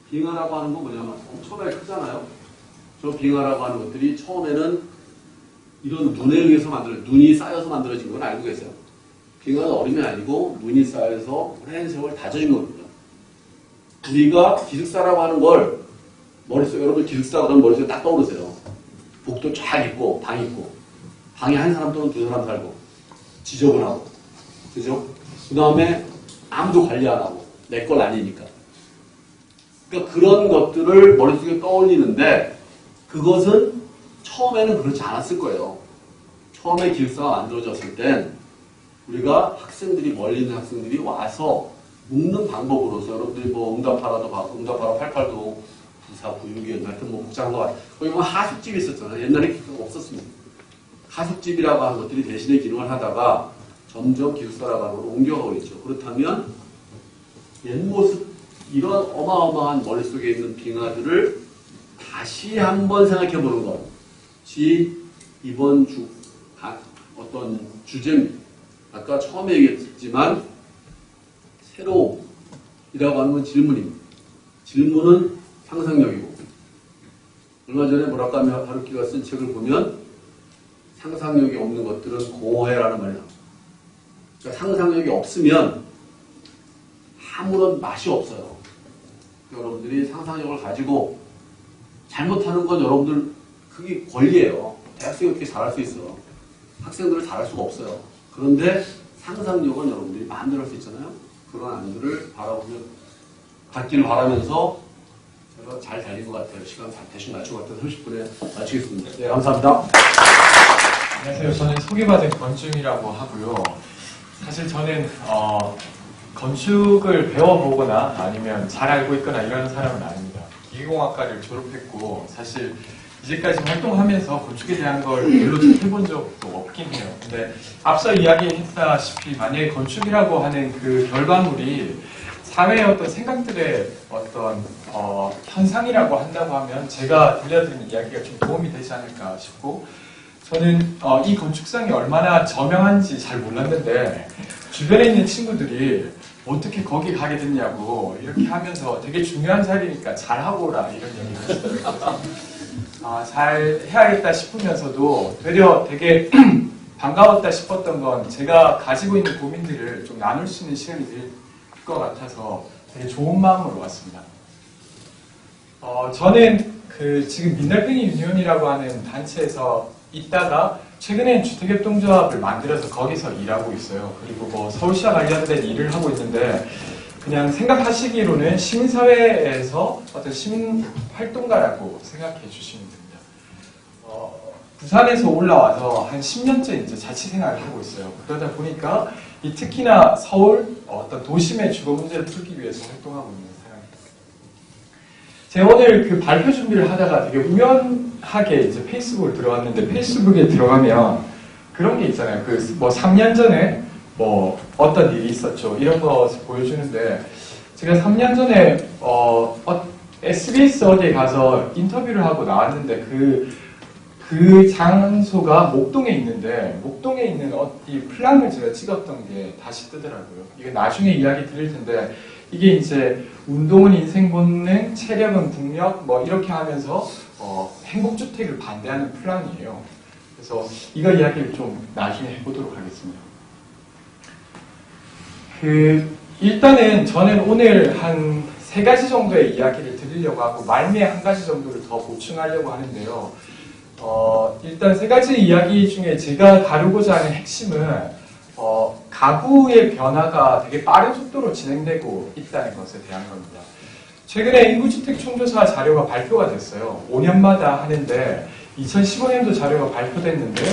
빙하라고 하는 건 뭐냐면 엄청나게 크잖아요. 저 빙하라고 하는 것들이 처음에는 이런 눈에 의해서 눈이 쌓여서 만들어진 건 알고 계세요. 빙하는 얼음이 아니고 눈이 쌓여서 오랜 세월 다져진 겁니다. 우리가 기숙사라고 하는 걸 머릿속에 여러분 기숙사 그러면 머릿속에 딱 떠오르세요. 복도 쫙 있고 방 있고 방에 한 사람 또는 두 사람 살고 지저분하고 그죠? 그 다음에 아무도 관리 안 하고 내 건 아니니까. 그러니까 그런 것들을 머릿속에 떠올리는데 그것은 처음에는 그렇지 않았을 거예요. 처음에 기숙사가 만들어졌을 땐 우리가 학생들이 멀리 있는 학생들이 와서 묵는 방법으로서 여러분들이 뭐 응답하라도 받고 응답하라 88도 9496이 하여튼 뭐 복잡한 거 거기 보면 하숙집이 있었잖아요. 옛날에 기숙사가 없었습니다. 하숙집이라고 하는 것들이 대신에 기능을 하다가 점점 기숙사라고 하는 걸로 옮겨가고 있죠. 그렇다면 옛모습 이런 어마어마한 머릿속에 있는 빙하들을 다시 한번 생각해 보는 것이 이번 어떤 주제입니다. 아까 처음에 얘기했지만 새로움이라고 하는 건 질문입니다. 질문은 상상력이고 얼마 전에 무라카미 하루키가 쓴 책을 보면 상상력이 없는 것들은 공허해라는 말이 나옵니다. 그러니까 상상력이 없으면 아무런 맛이 없어요. 여러분들이 상상력을 가지고 잘못하는 건 여러분들 그게 권리예요. 대학생이 어떻게 잘할 수 있어. 학생들을 잘할 수가 없어요. 그런데 상상력은 여러분들이 마음대로 할 수 있잖아요. 그런 안들을 바라보면 갖기를 바라면서 제가 잘 달린 것 같아요. 시간 대충 맞춘 것 같아서 30분에 마치겠습니다. 네, 감사합니다. 안녕하세요. 저는 소개받은 권중이라고 하고요. 사실 저는 건축을 배워보거나 아니면 잘 알고 있거나 이런 사람은 아닙니다. 기계공학과를 졸업했고 사실 이제까지 활동하면서 건축에 대한 걸 별로 해본 적도 없긴 해요. 근데 앞서 이야기했다시피 만약에 건축이라고 하는 그 결과물이 사회의 어떤 생각들의 어떤 현상이라고 한다고 하면 제가 들려드린 이야기가 좀 도움이 되지 않을까 싶고 저는 이 건축상이 얼마나 저명한지 잘 몰랐는데 주변에 있는 친구들이 어떻게 거기 가게 됐냐고 이렇게 하면서 되게 중요한 자리니까 잘하고 오라 이런 얘기를 했어요. 잘 해야겠다 싶으면서도 되려 되게 반가웠다 싶었던 건 제가 가지고 있는 고민들을 좀 나눌 수 있는 시간이 될 것 같아서 되게 좋은 마음으로 왔습니다. 저는 지금 민달팽이 유니온이라고 하는 단체에서 있다가 최근엔 주택협동조합을 만들어서 거기서 일하고 있어요. 그리고 뭐 서울시와 관련된 일을 하고 있는데 그냥 생각하시기로는 시민사회에서 어떤 시민활동가라고 생각해 주시면 됩니다. 부산에서 올라와서 한 10년째 이제 자취생활을 하고 있어요. 그러다 보니까 특히나 서울 어떤 도심의 주거 문제를 풀기 위해서 활동하고 있는 사람입니다. 제가 오늘 그 발표 준비를 하다가 되게 우연하게 이제 페이스북을 들어왔는데 페이스북에 들어가면 그런 게 있잖아요. 뭐 3년 전에 뭐 어떤 일이 있었죠. 이런 거 보여주는데 제가 3년 전에 SBS 어디에 가서 인터뷰를 하고 나왔는데 그 장소가 목동에 있는데 목동에 있는 이 플랑을 제가 찍었던 게 다시 뜨더라고요. 이게 나중에 이야기 드릴 텐데 이게 이제 운동은 인생 본능, 체력은 국력 뭐 이렇게 하면서 행복주택을 반대하는 플랑이에요. 그래서 이거 이야기를 좀 나중에 해보도록 하겠습니다. 일단은 저는 오늘 한 3가지 정도의 이야기를 드리려고 하고 말미에 1가지 정도를 더 보충하려고 하는데요. 일단 3가지 이야기 중에 제가 다루고자 하는 핵심은 가구의 변화가 되게 빠른 속도로 진행되고 있다는 것에 대한 겁니다. 최근에 인구주택 총조사 자료가 발표가 됐어요. 5년마다 하는데 2015년도 자료가 발표됐는데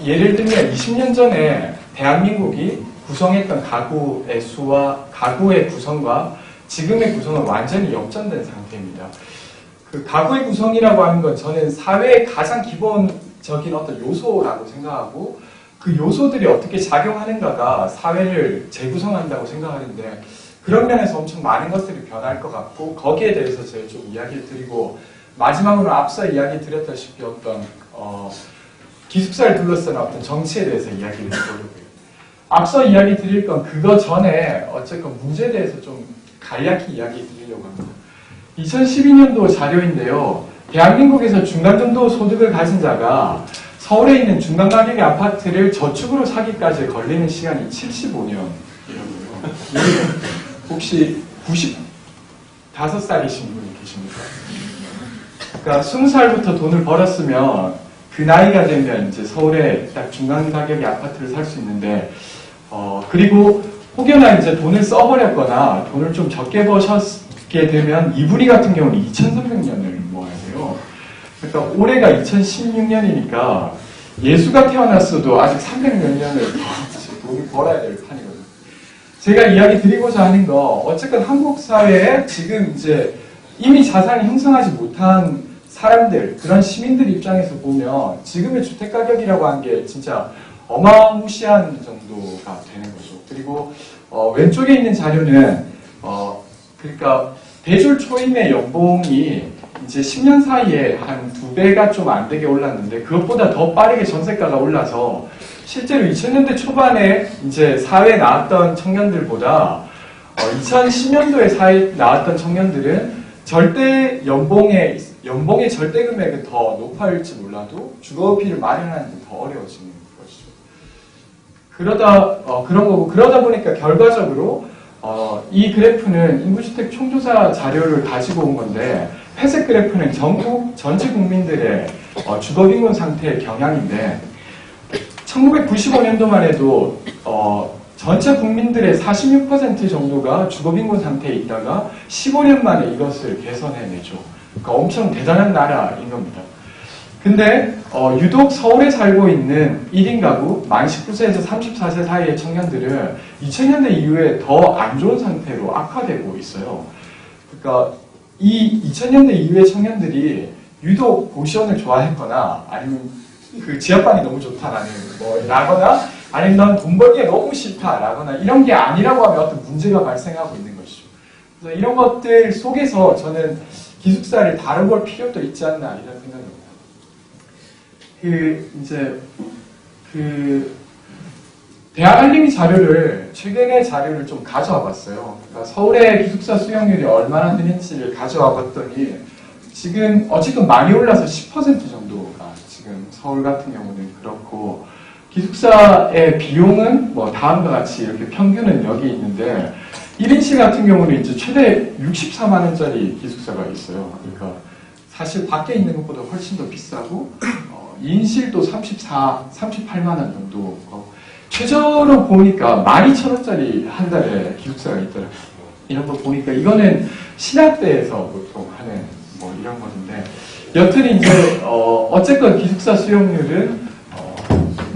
예를 들면 20년 전에 대한민국이 구성했던 가구의 수와 가구의 구성과 지금의 구성은 완전히 역전된 상태입니다. 그 가구의 구성이라고 하는 건 저는 사회의 가장 기본적인 어떤 요소라고 생각하고 그 요소들이 어떻게 작용하는가가 사회를 재구성한다고 생각하는데 그런 면에서 엄청 많은 것들이 변할 것 같고 거기에 대해서 제가 좀 이야기를 드리고 마지막으로 앞서 이야기 드렸다시피 어떤 기숙사를 둘러싼 어떤 정치에 대해서 이야기를 해보려고요. 앞서 이야기 드릴 건 그거 전에 어쨌건 문제에 대해서 좀 간략히 이야기 드리려고 합니다. 2012년도 자료인데요. 대한민국에서 중간 정도 소득을 가진 자가 서울에 있는 중간 가격의 아파트를 저축으로 사기까지 걸리는 시간이 75년이라고요. 혹시 95살이신 분이 계십니까? 그러니까 20살부터 돈을 벌었으면 그 나이가 되면 이제 서울에 딱 중간 가격의 아파트를 살 수 있는데 그리고 혹여나 이제 돈을 써버렸거나 돈을 좀 적게 버셨게 되면 이분이 같은 경우는 2,300년을 모아야 돼요. 그러니까 올해가 2016년이니까 예수가 태어났어도 아직 300몇 년을 더 돈을 벌어야 될 판이거든요. 제가 이야기 드리고자 하는 거, 어쨌든 한국 사회에 지금 이제 이미 자산이 형성하지 못한 사람들, 그런 시민들 입장에서 보면 지금의 주택 가격이라고 하는 게 진짜 어마무시한 정도가 되는 거죠. 그리고 왼쪽에 있는 자료는 그러니까 대졸 초임의 연봉이 이제 10년 사이에 한 2배가 좀 안 되게 올랐는데 그것보다 더 빠르게 전세가가 올라서 실제로 2000년대 초반에 이제 사회에 나왔던 청년들보다 2010년도에 사회에 나왔던 청년들은 절대 연봉의 절대 금액은 더 높아질지 몰라도 주거비를 마련하는 데 더 어려워지는 것이죠. 그러다 보니까 결과적으로 이 그래프는 인구주택 총조사 자료를 가지고 온 건데 회색 그래프는 전국 전체 국민들의 주거빈곤 상태의 경향인데 1995년도만 해도 전체 국민들의 46% 정도가 주거빈곤 상태에 있다가 15년 만에 이것을 개선해내죠. 그러니까 엄청 대단한 나라인 겁니다. 근데 유독 서울에 살고 있는 1인 가구 만 19세에서 34세 사이의 청년들은 2000년대 이후에 더 안 좋은 상태로 악화되고 있어요. 그러니까 이 2000년대 이후의 청년들이 유독 고시원을 좋아했거나 아니면 그 지하방이 너무 좋다라는 라거나 아니면 난 돈 벌기가 너무 싫다라거나 이런 게 아니라고 하면 어떤 문제가 발생하고 있는 것이죠. 그래서 이런 것들 속에서 저는 기숙사를 다뤄볼 필요도 있지 않나 이런 생각입니다. 대학알림이 최근에 자료를 좀 가져와 봤어요. 그러니까 서울의 기숙사 수용률이 얼마나 되는지를 가져와 봤더니 지금 어쨌든 많이 올라서 10% 정도가 지금 서울 같은 경우는 그렇고 기숙사의 비용은 다음과 같이 이렇게 평균은 여기 있는데 1인실 같은 경우는 이제 최대 64만 원짜리 기숙사가 있어요. 그러니까 사실 밖에 있는 것보다 훨씬 더 비싸고 2인실도 38만 원 정도. 최저로 보니까 12,000원짜리 한 달에 기숙사가 있더라고요. 이런 거 보니까 이거는 신학대에서 보통 하는 이런 건데 여튼 이제 어쨌건 기숙사 수용률은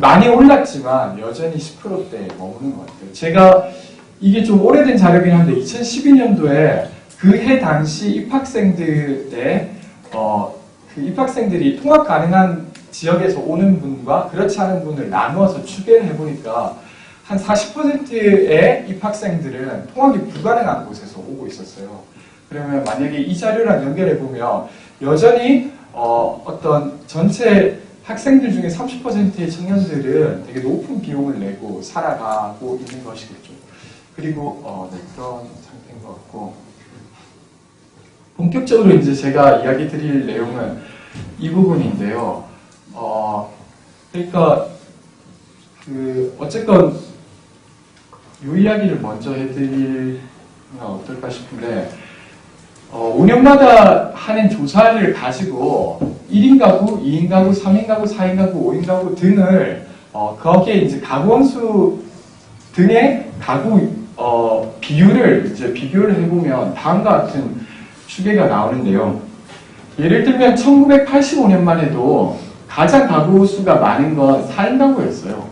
많이 올랐지만 여전히 10%대에 머무는 것 같아요. 제가 이게 좀 오래된 자료긴 한데 2012년도에 그 해 당시 입학생들의 그 입학생들이 통학 가능한 지역에서 오는 분과 그렇지 않은 분을 나누어서 추계를 해보니까 한 40%의 입학생들은 통학이 불가능한 곳에서 오고 있었어요. 그러면 만약에 이 자료랑 연결해보면 여전히 어떤 전체 학생들 중에 30%의 청년들은 되게 높은 비용을 내고 살아가고 있는 것이겠죠. 그리고 그런 상태인 것 같고 본격적으로 이제 제가 이야기 드릴 내용은 이 부분인데요. 그러니까 어쨌건 이 이야기를 먼저 해드리면 어떨까 싶은데 5년마다 하는 조사를 가지고 1인 가구, 2인 가구, 3인 가구, 4인 가구, 5인 가구 등을 거기에 이제 가구 원수 등의 가구 비율을 이제 비교를 해보면 다음과 같은 추계가 나오는데요. 예를 들면 1985년만 해도 가장 가구 수가 많은 건 4인 가구였어요.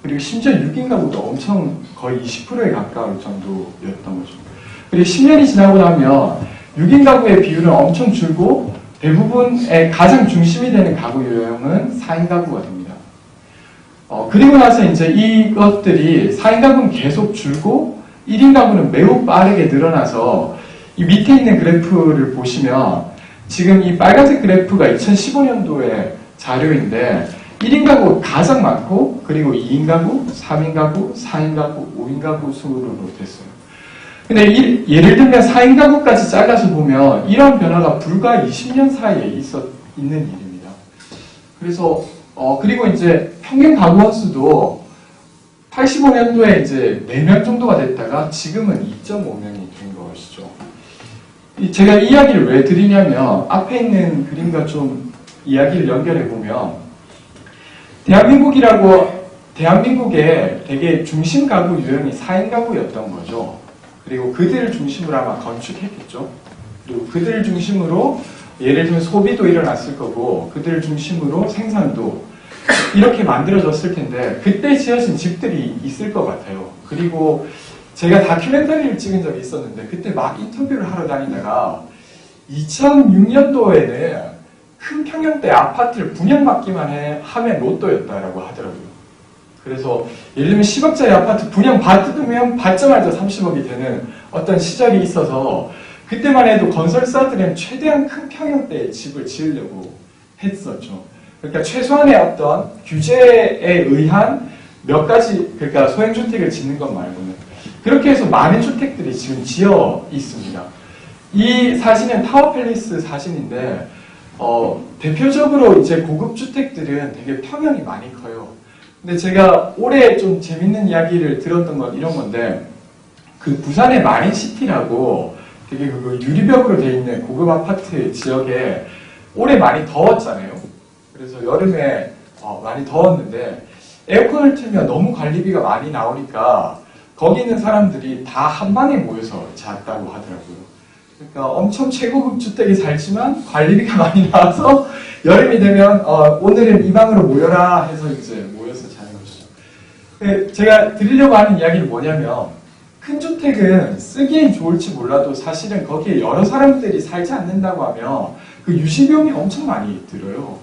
그리고 심지어 6인 가구도 엄청 거의 20%에 가까울 정도였던 거죠. 그리고 10년이 지나고 나면 6인 가구의 비율은 엄청 줄고 대부분의 가장 중심이 되는 가구 유형은 4인 가구가 됩니다. 그리고 나서 이제 이것들이 4인 가구는 계속 줄고 1인 가구는 매우 빠르게 늘어나서 이 밑에 있는 그래프를 보시면 지금 이 빨간색 그래프가 2015년도의 자료인데 1인 가구가 가장 많고 그리고 2인 가구, 3인 가구, 4인 가구, 5인 가구 순으로 됐어요. 근데 예를 들면 4인 가구까지 잘라서 보면 이런 변화가 불과 20년 사이에 있는 일입니다. 그래서 그리고 이제 평균 가구 원수도 85년도에 이제 4명 정도가 됐다가 지금은 2.5명이 된 것이죠. 제가 이 이야기를 왜 드리냐면 앞에 있는 그림과 좀 이야기를 연결해 보면 대한민국이라고 대한민국의 되게 중심 가구 유형이 4인 가구였던 거죠. 그리고 그들을 중심으로 아마 건축했겠죠. 그리고 그들을 중심으로 예를 들면 소비도 일어났을 거고 그들을 중심으로 생산도 이렇게 만들어졌을 텐데 그때 지어진 집들이 있을 것 같아요. 그리고 제가 다큐멘터리를 찍은 적이 있었는데 그때 막 인터뷰를 하러 다니다가 2006년도에는 큰 평형대 아파트를 분양받기만 하면 로또였다라고 하더라고요. 그래서 예를 들면 10억짜리 아파트 분양 받으면 받자마자 30억이 되는 어떤 시절이 있어서 그때만 해도 건설사들은 최대한 큰 평형대의 집을 지으려고 했었죠. 그러니까 최소한의 어떤 규제에 의한 몇 가지, 그러니까 소형주택을 짓는 것 말고는. 그렇게 해서 많은 주택들이 지금 지어 있습니다. 이 사진은 타워팰리스 사진인데, 대표적으로 이제 고급 주택들은 되게 평형이 많이 커요. 근데 제가 올해 좀 재밌는 이야기를 들었던 건 이런 건데, 그 부산의 마린시티라고 되게 그 유리벽으로 되어 있는 고급 아파트 지역에 올해 많이 더웠잖아요. 그래서 여름에 많이 더웠는데 에어컨을 틀면 너무 관리비가 많이 나오니까 거기 있는 사람들이 다 한 방에 모여서 잤다고 하더라고요. 그러니까 엄청 최고급 주택에 살지만 관리비가 많이 나와서 여름이 되면 오늘은 이 방으로 모여라 해서 이제 모여서 자는 것이죠. 제가 드리려고 하는 이야기는 뭐냐면 큰 주택은 쓰기엔 좋을지 몰라도 사실은 거기에 여러 사람들이 살지 않는다고 하면 그 유지비용이 엄청 많이 들어요.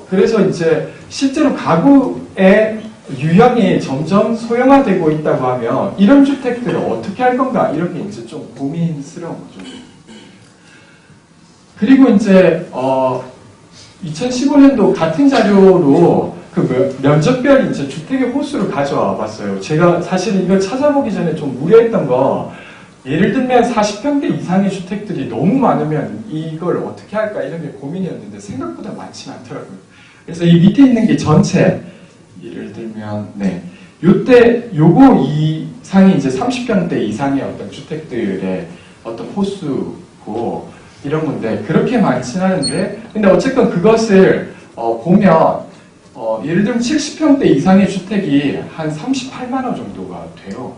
그래서 이제 실제로 가구의 유형이 점점 소형화되고 있다고 하면 이런 주택들을 어떻게 할 건가 이렇게 이제 좀 고민스러운 거죠. 그리고 이제 2015년도 같은 자료로 그 면적별 이제 주택의 호수를 가져와 봤어요. 제가 사실 이걸 찾아보기 전에 좀 우려했던 거, 예를 들면 40평대 이상의 주택들이 너무 많으면 이걸 어떻게 할까 이런 게 고민이었는데 생각보다 많지는 않더라고요. 그래서 이 밑에 있는 게 전체, 예를 들면 요거 이상이 이제 30평대 이상의 어떤 주택들의 어떤 호수고 이런 건데 그렇게 많지는 않은데 근데 어쨌든 그것을 보면 예를 들면 70평대 이상의 주택이 한 38만 원 정도가 돼요.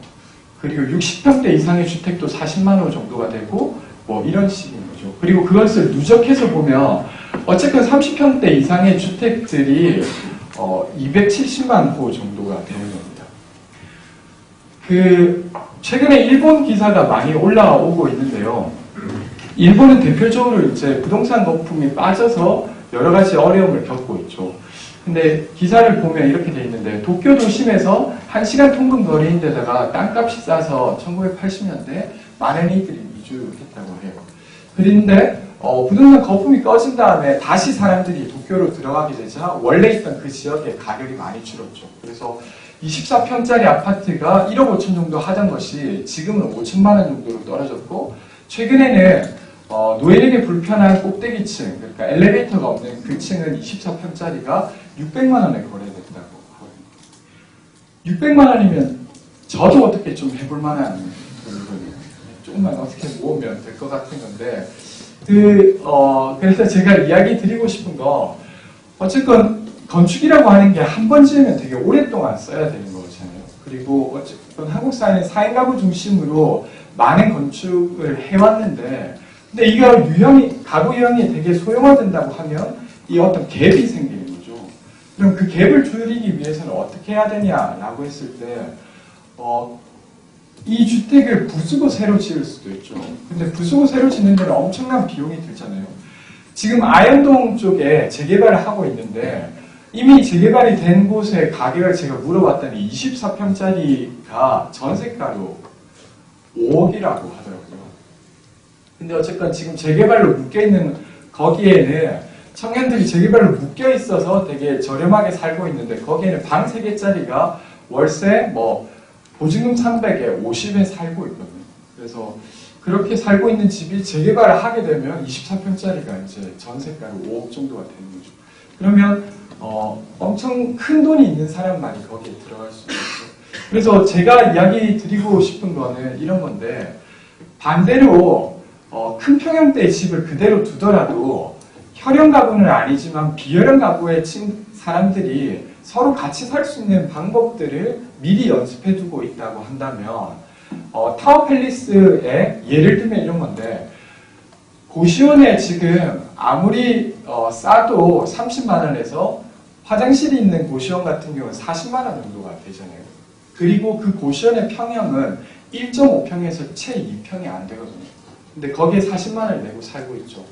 그리고 60평대 이상의 주택도 40만 원 정도가 되고 뭐 이런 식인 거죠. 그리고 그것을 누적해서 보면 어쨌든 30평대 이상의 주택들이 270만 호 정도가 되는 겁니다. 최근에 일본 기사가 많이 올라오고 있는데요. 일본은 대표적으로 이제 부동산 거품이 빠져서 여러 가지 어려움을 겪고 있죠. 근데 기사를 보면 이렇게 돼 있는데 도쿄 도심에서 1시간 통근 거리인 데다가 땅값이 싸서 1980년대 많은 이들이 이주했다고 해요. 그런데 부동산 거품이 꺼진 다음에 다시 사람들이 도쿄로 들어가게 되자 원래 있던 그 지역의 가격이 많이 줄었죠. 그래서 24평짜리 아파트가 1억 5천 정도 하던 것이 지금은 5천만 원 정도로 떨어졌고 최근에는 노인에게 불편한 꼭대기층, 그러니까 엘리베이터가 없는 그 층은 24평짜리가 600만 원에 거래됐다고 하거든요. 600만 원이면 저도 어떻게 좀 해볼 만한 물건이에요. 조금만 어떻게 모으면 될 것 같은 건데 그래서 제가 이야기 드리고 싶은 거 어쨌건 건축이라고 하는 게 한 번 지으면 되게 오랫동안 써야 되는 거잖아요. 그리고 어쨌든 한국 사회는 4인 가구 중심으로 많은 건축을 해왔는데 근데 이거 가구 유형이 되게 소형화된다고 하면 이 어떤 갭이 생기는 거죠. 그럼 그 갭을 줄이기 위해서는 어떻게 해야 되냐라고 했을 때 이 주택을 부수고 새로 지을 수도 있죠. 근데 부수고 새로 짓는 데는 엄청난 비용이 들잖아요. 지금 아현동 쪽에 재개발을 하고 있는데 이미 재개발이 된 곳의 가격을 제가 물어봤더니 24평짜리가 전세가로 5억이라고 하더라고요. 근데 어쨌건 지금 재개발로 묶여있는 거기에는 청년들이 재개발로 묶여있어서 되게 저렴하게 살고 있는데 거기에는 방 3개짜리가 월세 보증금 300에 50에 살고 있거든요. 그래서 그렇게 살고 있는 집이 재개발을 하게 되면 24평짜리가 이제 전세가로 5억 정도가 되는 거죠. 그러면 엄청 큰 돈이 있는 사람만이 거기에 들어갈 수 있죠. 그래서 제가 이야기 드리고 싶은 거는 이런 건데 반대로 큰 평형대의 집을 그대로 두더라도 혈형 가구는 아니지만 비혈형 가구의 사람들이 서로 같이 살 수 있는 방법들을 미리 연습해 두고 있다고 한다면 타워 팰리스의 예를 들면 이런 건데 고시원에 지금 아무리 싸도 30만 원에서 화장실이 있는 고시원 같은 경우는 40만 원 정도가 되잖아요. 그리고 그 고시원의 평형은 1.5평에서 채 2평이 안 되거든요. 근데 거기에 40만 원을 내고 살고 있죠.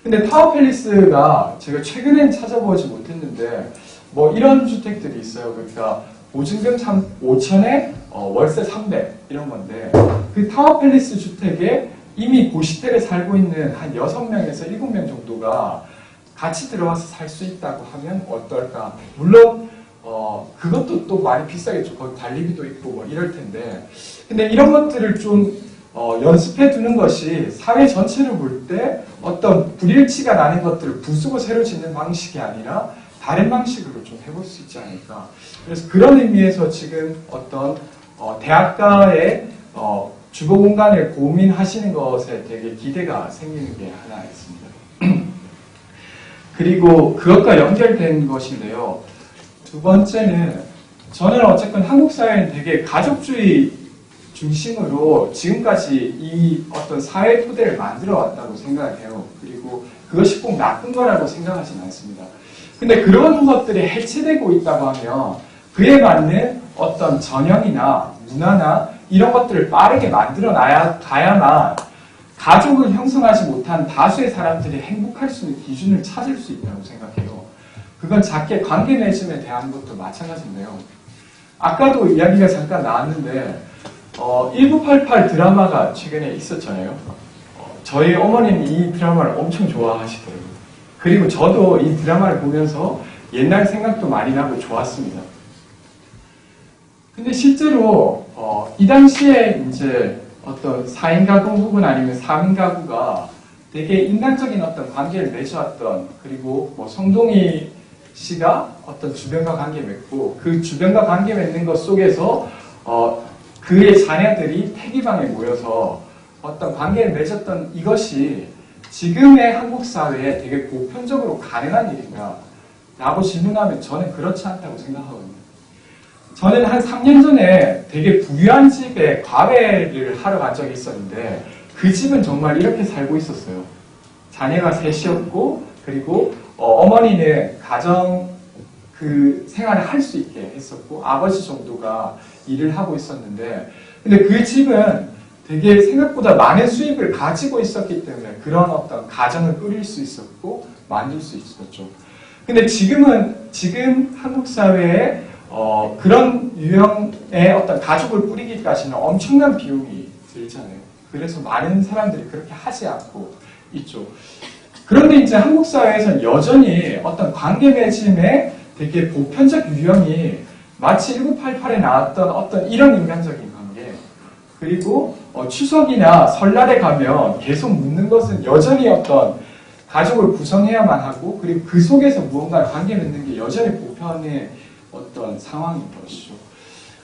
근데 타워 팰리스가 제가 최근엔 찾아보지 못했는데 뭐 이런 주택들이 있어요. 그러니까 보증금 5천에 월세 300 이런 건데 그 타워 팰리스 주택에 이미 고시택에 살고 있는 한 6명에서 7명 정도가 같이 들어와서 살 수 있다고 하면 어떨까? 물론 그것도 또 많이 비싸겠죠. 거기 관리비도 있고 뭐 이럴 텐데 근데 이런 것들을 좀 연습해 두는 것이 사회 전체를 볼 때 어떤 불일치가 나는 것들을 부수고 새로 짓는 방식이 아니라 다른 방식으로 좀 해볼 수 있지 않을까. 그래서 그런 의미에서 지금 어떤 대학가의 주거 공간을 고민하시는 것에 되게 기대가 생기는 게 하나 있습니다. 그리고 그것과 연결된 것인데요. 두 번째는 저는 어쨌든 한국 사회는 되게 가족주의 중심으로 지금까지 이 어떤 사회 토대를 만들어 왔다고 생각을 해요. 그리고 그것이 꼭 나쁜 거라고 생각하지는 않습니다. 근데 그런 것들이 해체되고 있다고 하면 그에 맞는 어떤 전형이나 문화나 이런 것들을 빠르게 만들어 가야만 가족을 형성하지 못한 다수의 사람들이 행복할 수 있는 기준을 찾을 수 있다고 생각해요. 그건 작게 관계 맺음에 대한 것도 마찬가지인데요. 아까도 이야기가 잠깐 나왔는데 1988 드라마가 최근에 있었잖아요. 저희 어머니는 이 드라마를 엄청 좋아하시더라고요. 그리고 저도 이 드라마를 보면서 옛날 생각도 많이 나고 좋았습니다. 근데 실제로 이 당시에 이제 어떤 4인 가구 혹은 아니면 3인 가구가 되게 인간적인 어떤 관계를 맺어왔던 그리고 뭐 성동희 씨가 어떤 주변과 관계 맺고 그 주변과 관계 맺는 것 속에서 그의 자녀들이 태기방에 모여서 어떤 관계를 맺었던 이것이 지금의 한국 사회에 되게 보편적으로 가능한 일인가? 라고 질문하면 저는 그렇지 않다고 생각하거든요. 저는 한 3년 전에 되게 부유한 집에 과외를 하러 간 적이 있었는데 그 집은 정말 이렇게 살고 있었어요. 자녀가 셋이었고 그리고 어머니는 가정 그 생활을 할 수 있게 했었고 아버지 정도가 일을 하고 있었는데 근데 그 집은 되게 생각보다 많은 수입을 가지고 있었기 때문에 그런 어떤 가정을 꾸릴 수 있었고 만들 수 있었죠. 근데 지금 한국 사회에 그런 유형의 어떤 가족을 꾸리기까지는 엄청난 비용이 들잖아요. 그래서 많은 사람들이 그렇게 하지 않고 있죠. 그런데 이제 한국 사회에서는 여전히 어떤 관계 맺음의 되게 보편적 유형이 마치 1988에 나왔던 어떤 이런 인간적인 관계 그리고 추석이나 설날에 가면 계속 묻는 것은 여전히 어떤 가족을 구성해야만 하고 그리고 그 속에서 무언가 관계 맺는 게 여전히 보편의 어떤 상황인 것이죠.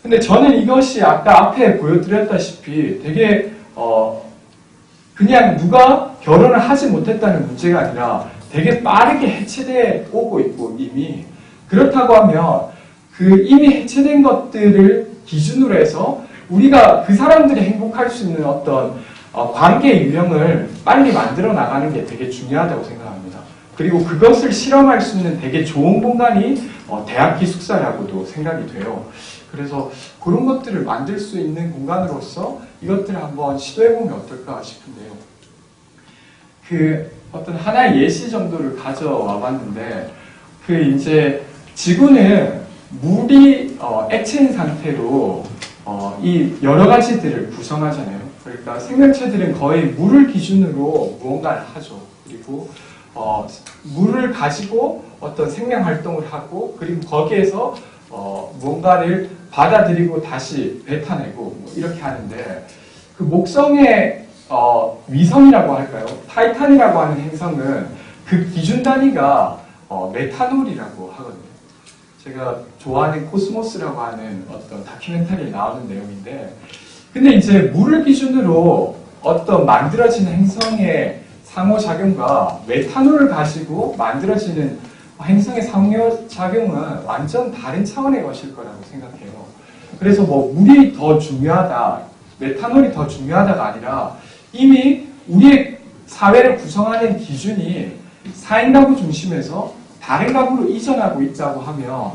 근데 저는 이것이 아까 앞에 보여드렸다시피 되게 그냥 누가 결혼을 하지 못했다는 문제가 아니라 되게 빠르게 해체돼 오고 있고 이미 그렇다고 하면 그 이미 해체된 것들을 기준으로 해서 우리가 그 사람들이 행복할 수 있는 어떤 관계 유형을 빨리 만들어 나가는 게 되게 중요하다고 생각합니다. 그리고 그것을 실험할 수 있는 되게 좋은 공간이 대학 기숙사라고도 생각이 돼요. 그래서 그런 것들을 만들 수 있는 공간으로서 이것들을 한번 시도해보면 어떨까 싶은데요. 그 어떤 하나의 예시 정도를 가져와 봤는데 그 이제 지구는 물이 액체인 상태로 이 여러 가지들을 구성하잖아요. 그러니까 생명체들은 거의 물을 기준으로 무언가를 하죠. 그리고 물을 가지고 어떤 생명 활동을 하고 그리고 거기에서 무언가를 받아들이고 다시 뱉어내고 뭐 이렇게 하는데 그 목성의 위성이라고 할까요? 타이탄이라고 하는 행성은 그 기준 단위가 메탄올이라고 하거든요. 제가 좋아하는 코스모스라고 하는 어떤 다큐멘터리에 나오는 내용인데 근데 이제 물을 기준으로 어떤 만들어지는 행성의 상호작용과 메탄올을 가지고 만들어지는 행성의 상호작용은 완전 다른 차원의 것일 거라고 생각해요. 그래서 뭐 물이 더 중요하다, 메탄올이 더 중요하다가 아니라 이미 우리의 사회를 구성하는 기준이 4인 가구 중심에서 다른 가구로 이전하고 있다고 하면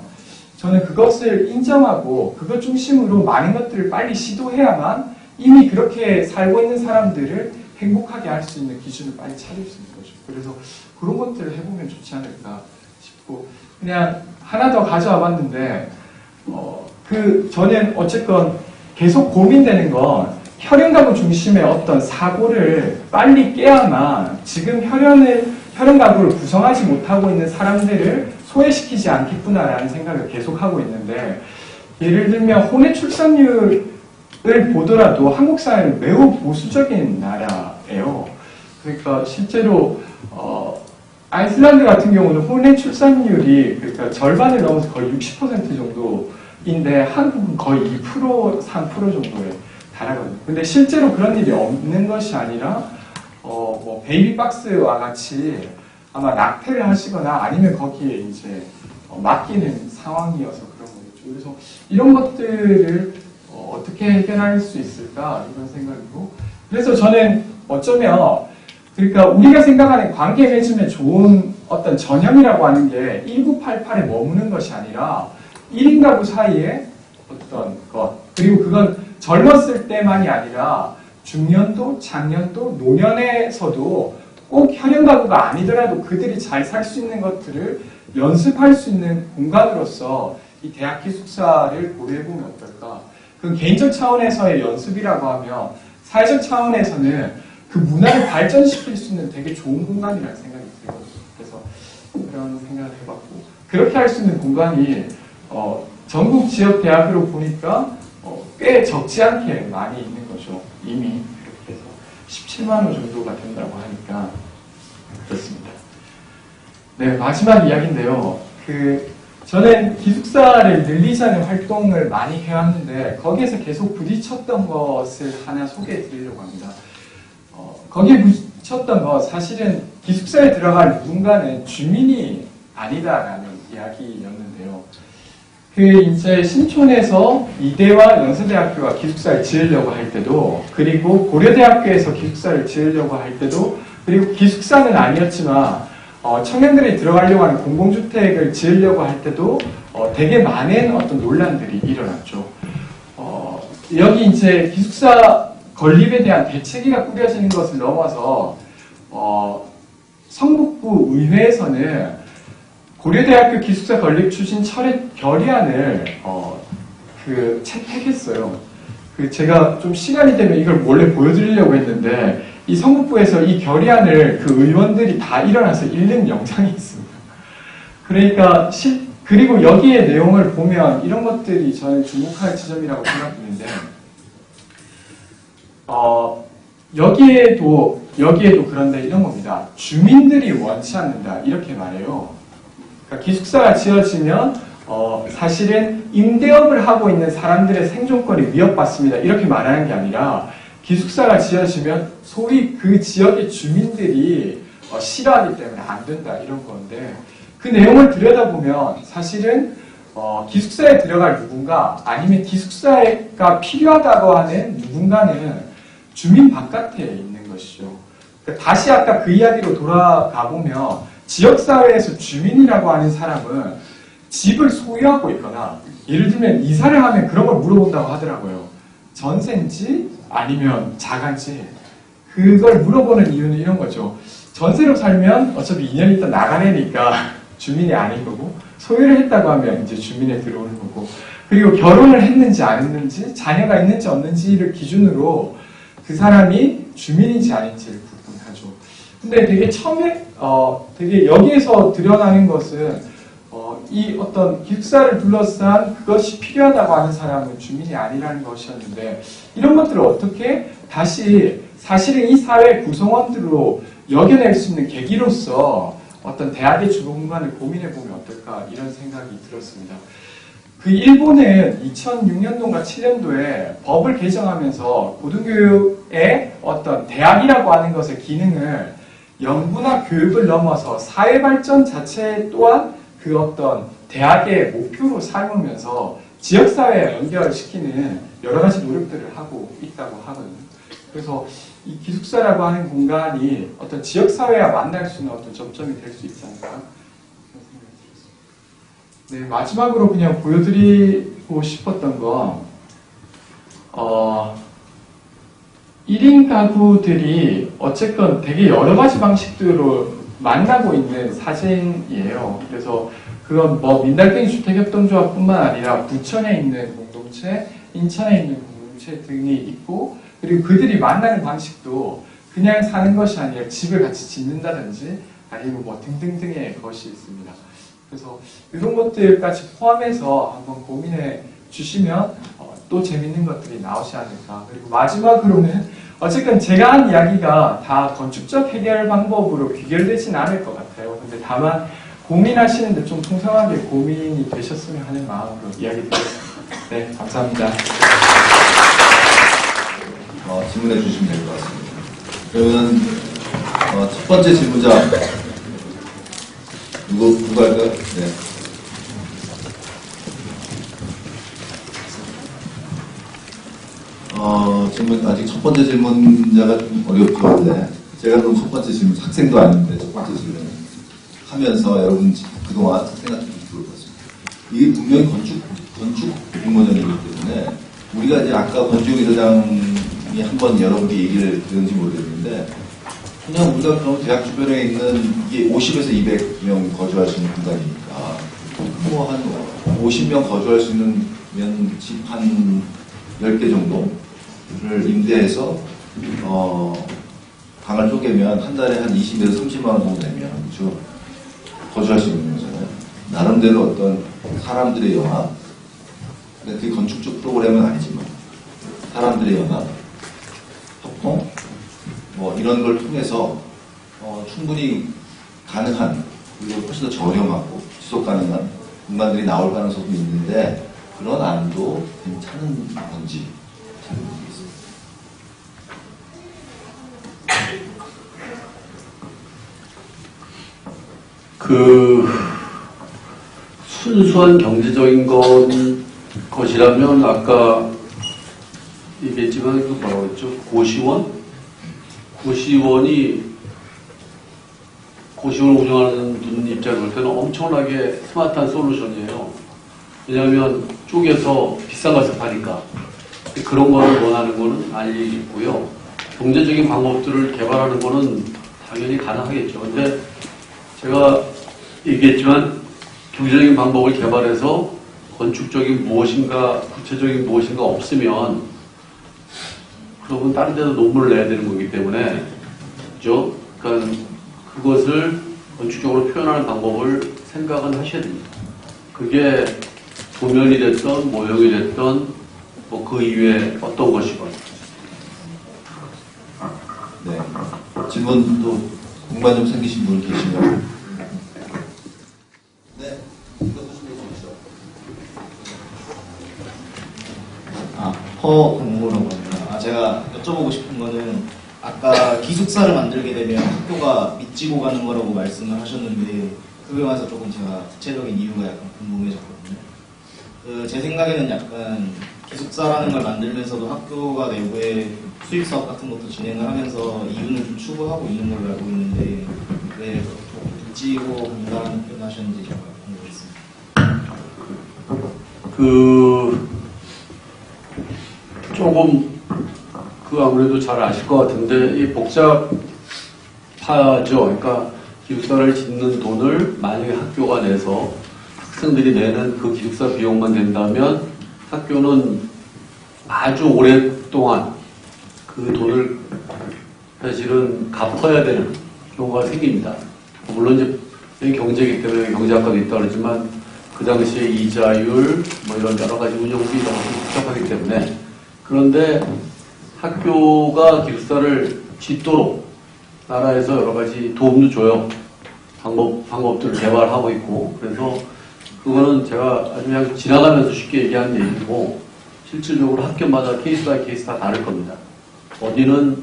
저는 그것을 인정하고 그것 중심으로 많은 것들을 빨리 시도해야만 이미 그렇게 살고 있는 사람들을 행복하게 할 수 있는 기준을 빨리 찾을 수 있는 거죠. 그래서 그런 것들을 해보면 좋지 않을까 싶고, 그냥 하나 더 가져와 봤는데 저는 어쨌건 계속 고민되는 건 혈연가구 중심의 어떤 사고를 빨리 깨야만 지금 혈연가구를 구성하지 못하고 있는 사람들을 소외시키지 않겠구나라는 생각을 계속하고 있는데, 예를 들면 혼외 출산율을 보더라도 한국 사회는 매우 보수적인 나라예요. 그러니까 실제로 아이슬란드 같은 경우는 혼외 출산율이 그러니까 절반을 넘어서 거의 60% 정도인데 한국은 거의 2% 3% 정도에 달하거든요. 근데 실제로 그런 일이 없는 것이 아니라 뭐 베이비박스와 같이 아마 낙태를 하시거나 아니면 거기에 이제 맡기는 상황이어서 그런 거겠죠. 그래서 이런 것들을 어떻게 해결할 수 있을까 이런 생각이고, 그래서 저는 어쩌면 그러니까 우리가 생각하는 관계 맺으면 좋은 어떤 전형이라고 하는 게 1988에 머무는 것이 아니라 1인 가구 사이에 어떤 것, 그리고 그건 젊었을 때만이 아니라 중년도, 장년도, 노년에서도 꼭 혈연가구가 아니더라도 그들이 잘 살 수 있는 것들을 연습할 수 있는 공간으로서 이 대학 기숙사를 고려해보면 어떨까. 그 개인적 차원에서의 연습이라고 하면 사회적 차원에서는 그 문화를 발전시킬 수 있는 되게 좋은 공간이라는 생각이 들거든요. 그래서 그런 생각을 해봤고, 그렇게 할 수 있는 공간이 전국 지역 대학으로 보니까 꽤 적지 않게 많이 있는 거죠. 이미 그렇게 해서 17만 호 정도가 된다고 하니까 그렇습니다. 네, 마지막 이야기인데요. 저는 기숙사를 늘리자는 활동을 많이 해왔는데 거기에서 계속 부딪혔던 것을 하나 소개해 드리려고 합니다. 거기에 부딪혔던 것, 사실은 기숙사에 들어갈 누군가는 주민이 아니다라는 이야기였는데요. 이제 신촌에서 이대와 연세대학교가 기숙사를 지으려고 할 때도, 그리고 고려대학교에서 기숙사를 지으려고 할 때도, 그리고 기숙사는 아니었지만 청년들이 들어가려고 하는 공공주택을 지으려고 할 때도 되게 많은 어떤 논란들이 일어났죠. 여기 이제 기숙사 건립에 대한 대책위가 꾸려지는 것을 넘어서 성북구 의회에서는 고려대학교 기숙사 건립 추진 철회 결의안을 채택했어요. 제가 좀 시간이 되면 이걸 원래 보여드리려고 했는데 이 성북구에서 이 결의안을 그 의원들이 다 일어나서 읽는 영상이 있습니다. 그러니까 그리고 여기에 내용을 보면 이런 것들이 저는 주목할 지점이라고 생각드는데 여기에도 그런데 이런 겁니다. 주민들이 원치 않는다 이렇게 말해요. 그러니까 기숙사가 지어지면 사실은 임대업을 하고 있는 사람들의 생존권이 위협받습니다. 이렇게 말하는 게 아니라 기숙사가 지어지면 소위 그 지역의 주민들이 싫어하기 때문에 안 된다 이런 건데, 그 내용을 들여다보면 사실은 기숙사에 들어갈 누군가 아니면 기숙사가 필요하다고 하는 누군가는 주민 바깥에 있는 것이죠. 그러니까 다시 아까 그 이야기로 돌아가 보면 지역사회에서 주민이라고 하는 사람은 집을 소유하고 있거나, 예를 들면 이사를 하면 그런 걸 물어본다고 하더라고요. 전세인지 아니면 자가인지. 그걸 물어보는 이유는 이런 거죠. 전세로 살면 어차피 2년 있다 나가내니까 주민이 아닌 거고, 소유를 했다고 하면 이제 주민에 들어오는 거고, 그리고 결혼을 했는지 안 했는지, 자녀가 있는지 없는지를 기준으로 그 사람이 주민인지 아닌지를 구분하죠. 근데 되게 처음에 되게 여기에서 드러나는 것은 이 어떤 기숙사를 둘러싼 그것이 필요하다고 하는 사람은 주민이 아니라는 것이었는데, 이런 것들을 어떻게 다시 사실은 이 사회 구성원들로 여겨낼 수 있는 계기로서 어떤 대학의 주거 공간을 고민해 보면 어떨까 이런 생각이 들었습니다. 일본은 2006년도인가 7년도에 법을 개정하면서 고등교육의 어떤 대학이라고 하는 것의 기능을 연구나 교육을 넘어서 사회 발전 자체 또한 그 어떤 대학의 목표로 삼으면서 지역사회에 연결시키는 여러 가지 노력들을 하고 있다고 하거든요. 그래서 이 기숙사라고 하는 공간이 어떤 지역사회와 만날 수 있는 어떤 접점이 될 수 있지 않을까 그런 생각이 들었습니다. 네, 마지막으로 그냥 보여드리고 싶었던 건 1인 가구들이 어쨌건 되게 여러 가지 방식들로 만나고 있는 사진이에요. 그래서 그건 뭐 민달팽이 주택협동조합뿐만 아니라 부천에 있는 공동체, 인천에 있는 공동체 등이 있고, 그리고 그들이 만나는 방식도 그냥 사는 것이 아니라 집을 같이 짓는다든지 아니면 뭐 등등등의 것이 있습니다. 그래서 이런 것들까지 포함해서 한번 고민해 주시면 또 재밌는 것들이 나오지 않을까. 그리고 마지막으로는 어쨌든 제가 한 이야기가 다 건축적 해결 방법으로 귀결되진 않을 것 같아요. 근데 다만 고민하시는데 좀 풍성하게 고민이 되셨으면 하는 마음으로 이야기 드리겠습니다. 네, 감사합니다. 질문해 주시면 될 것 같습니다. 그러면 첫 번째 질문자 누구 할까요? 네. 질문 아직 첫 번째 질문자가 좀 어렵죠. 네. 제가 그럼 첫 번째 질문 학생도 아닌데 첫 번째 질문 하면서 여러분 그동안 생각해 주실 것 같습니다. 이게 분명히 건축 공모전이기 때문에 우리가 이제 아까 권지용 이사장이 한번 여러분께 얘기를 들은지 모르겠는데 그냥 우리가 그럼 대학 주변에 있는 이게 50에서 200명 거주할 수 있는 공간이니까 뭐 한 50명 거주할 수 있는 집 한 10개 정도를 임대해서 방을 쪼개면 한 달에 한 20에서 30만 원 정도 내면 그렇죠? 거주할 수 있는 거잖아요. 나름대로 어떤 사람들의 연합, 그게 건축적 프로그램은 아니지만 사람들의 연합, 협동, 뭐 이런 걸 통해서 충분히 가능한 그리고 훨씬 더 저렴하고 지속 가능한 공간들이 나올 가능성도 있는데 그런 안도 괜찮은 건지 잘 모르겠습니다. 순수한 경제적인 것이라면 아까 얘기했지만 그 뭐라고 했죠? 고시원을 운영하는 분 입장에 볼 때는 엄청나게 스마트한 솔루션이에요. 왜냐하면 쪼개서 비싼 값에 파니까. 그런 거를 원하는 거는 아니고요. 경제적인 방법들을 개발하는 거는 당연히 가능하겠죠. 근데 제가 얘기했지만 경제적인 방법을 개발해서 건축적인 무엇인가, 구체적인 무엇인가 없으면 그러면 다른 데도 논문을 내야 되는 거기 때문에, 그죠? 그러니까 그것을 건축적으로 표현하는 방법을 생각은 하셔야 됩니다. 그게 도면이 됐던, 모형이 됐던, 뭐 그 이외에 어떤 것이건. 네. 질문 또 공간 좀 생기신 분 계시면. 네. 이거 소개해 주시죠. 허공무라고 합니다. 제가 여쭤보고 싶은 거는 아까 기숙사를 만들게 되면 학교가 밑지고 가는 거라고 말씀을 하셨는데 그거에 관해서 조금 제가 구체적인 이유가 약간 궁금해졌거든요. 제 생각에는 약간 기숙사라는 걸 만들면서도 학교가 내부에 수입 사업 같은 것도 진행을 하면서 이윤을 좀 추구하고 있는 걸로 알고 있는데 왜 밑지고 간다는 표현 하셨는지 제가 궁금했습니다. 조금 아무래도 잘 아실 것 같은데 이 복잡하죠. 그러니까 기숙사를 짓는 돈을 만약에 학교가 내서 학생들이 내는 그 기숙사 비용만 된다면 학교는 아주 오랫동안 그 돈을 사실은 갚아야 되는 경우가 생깁니다. 물론 이제 여기 경제이기 때문에 경제학과도 있다고 그러지만 그 당시에 이자율 뭐 이런 여러 가지 운영비 이런 것이 복잡하기 때문에 그런데 학교가 기숙사를 짓도록 나라에서 여러 가지 도움도 줘요. 방법들을 개발하고 있고 그래서 그거는 제가 아주 그냥 지나가면서 쉽게 얘기하는 얘기고 실질적으로 학교마다 케이스 바이 케이스 다 다를 겁니다. 어디는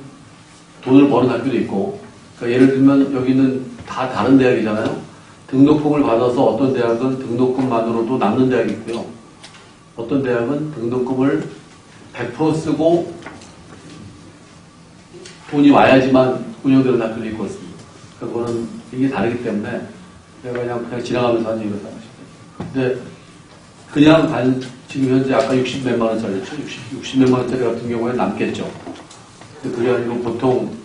돈을 버는 학교도 있고 그러니까 예를 들면 여기는 다 다른 대학이잖아요. 등록금을 받아서 어떤 대학은 등록금만으로도 남는 대학이 있고요. 어떤 대학은 등록금을 100% 쓰고 돈이 와야지만 운영되는 학교도 있고 있습니다. 그거는 이게 다르기 때문에 내가 그냥 지나가면서 한 얘기를 하고 싶어요. 근데 그냥 지금 현재 아까 60몇만 원짜리였죠? 60몇만 원짜리 같은 경우에 남겠죠. 근데 그게 아니고 보통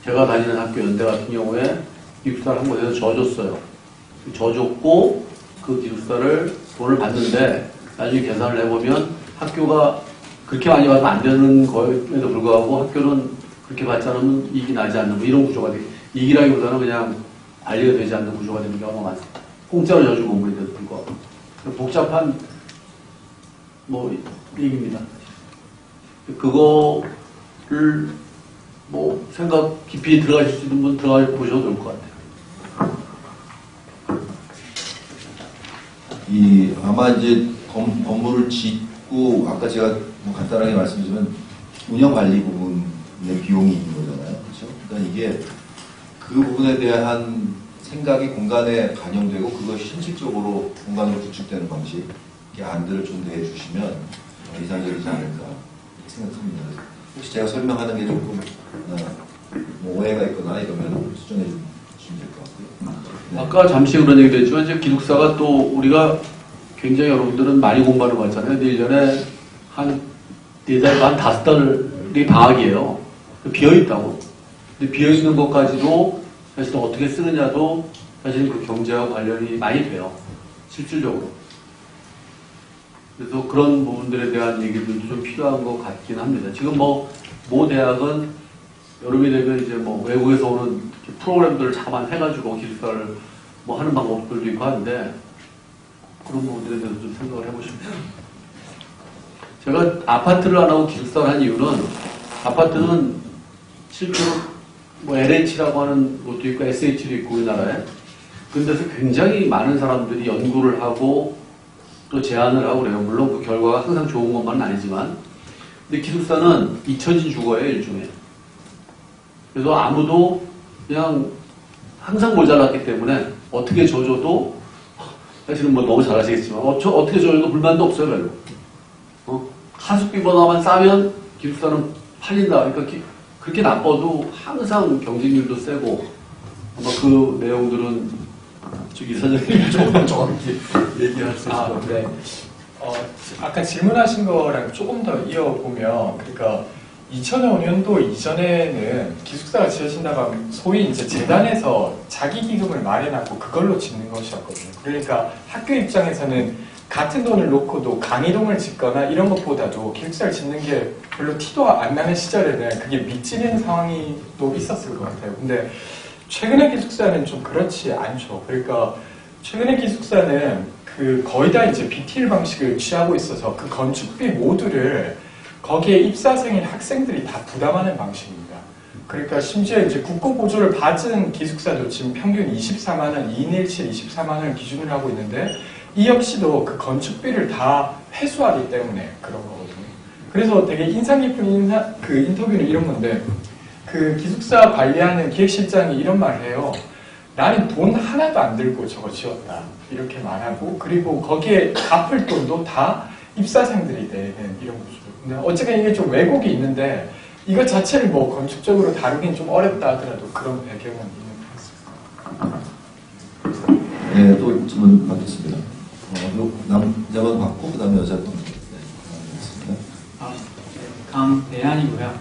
제가 다니는 학교 연대 같은 경우에 기숙사를 한 곳에서 져줬어요. 져줬고 그 기숙사를 돈을 받는데 나중에 계산을 해보면 학교가 그렇게 많이 받으면 안 되는 거에도 불구하고 학교는 그렇게 받지 않으면 이익이 나지 않는 뭐 이런 구조가 돼. 이익이라기보다는 그냥 관리가 되지 않는 구조가 되는 경우가 많습니다. 공짜로 져준 건물인데도 불구하고. 복잡한 뭐 얘기입니다. 그거를 뭐 생각 깊이 들어가실 수 있는 분 들어가 보셔도 될 것 같아요. 아마 이제 건물을 짓고 아까 제가 뭐 간단하게 말씀드리면 운영 관리 부분의 비용이 있는 거잖아요. 그렇죠? 그러니까 이게 그 부분에 대한 생각이 공간에 반영되고 그것이 현실적으로 공간으로 구축되는 방식 이 안들을 좀 더 해주시면 이상적이지 않을까 생각합니다. 혹시 제가 설명하는 게 조금 뭐 오해가 있거나 이러면 수정해 주시면 될 것 같고요. 네. 아까 잠시 그런 얘기도 했지만 이제 기숙사가 또 우리가 굉장히 여러분들은 많이 공부하는 거 같잖아요. 근데 1년에 한 4달 반 5달이 방학이에요. 비어있다고. 근데 비어있는 것까지도 사실 어떻게 쓰느냐도 사실 그 경제와 관련이 많이 돼요. 실질적으로. 그래서 그런 부분들에 대한 얘기들도 좀 필요한 것 같긴 합니다. 지금 모 대학은 여름이 되면 이제 뭐 외국에서 오는 프로그램들을 잠깐 해가지고 기숙사를 뭐 하는 방법들도 있고 하는데 그런 부분들에 대해서 좀 생각을 해보십니다. 제가 아파트를 안 하고 기숙사를 한 이유는 아파트는 실제로 뭐 LH라고 하는 것도 있고 SH도 있고 우리나라에 그런데서 굉장히 많은 사람들이 연구를 하고 또 제안을 하고 그래요. 물론 그 결과가 항상 좋은 것만은 아니지만 근데 기숙사는 잊혀진 주거예요. 일종의. 그래서 아무도 그냥 항상 모자랐기 때문에 어떻게 줘줘도 사실은 뭐 너무 잘하시겠지만 어떻게 줘줘도 불만도 없어요. 별로. 하숙비보다만 싸면 기숙사는 팔린다. 그러니까 그렇게 나빠도 항상 경쟁률도 세고 아마 그 내용들은 저기 사장님이 조금 더 정확히 얘기할 수 있을 것 같아요. 네. 아까 질문하신 거랑 조금 더 이어보면, 그러니까 2005년도 이전에는 기숙사가 지어진다고 하면 소위 이제 재단에서 자기 기금을 마련하고 그걸로 짓는 것이었거든요. 그러니까 학교 입장에서는 같은 돈을 놓고도 강의동을 짓거나 이런 것보다도 기숙사를 짓는 게 별로 티도 안 나는 시절에는 그게 미치는 상황이 또 있었을 것 같아요. 근데 최근의 기숙사는 좀 그렇지 않죠. 그러니까 최근의 기숙사는 거의 다 이제 BTL 방식을 취하고 있어서 그 건축비 모두를 거기에 입사생인 학생들이 다 부담하는 방식입니다. 그러니까 심지어 이제 국고 보조를 받은 기숙사도 지금 평균 24만 원, 2인 1실 24만 원을 기준으로 하고 있는데 이 역시도 그 건축비를 다 회수하기 때문에 그런 거거든요. 그래서 되게 인상 깊은 그 인터뷰는 이런 건데 그 기숙사 관리하는 기획실장이 이런 말을 해요. 나는 돈 하나도 안 들고 저거 지었다. 이렇게 말하고 그리고 거기에 갚을 돈도 다 입사생들이 내는 이런 거죠. 근데 어쨌든 이게 좀 왜곡이 있는데 이것 자체를 뭐 건축적으로 다루긴 좀 어렵다 하더라도 그런 배경은 있는 것 같습니다. 네, 또 질문 받겠습니다. 남자분 받고 그다음에 여자분. 네, 강대한이고요.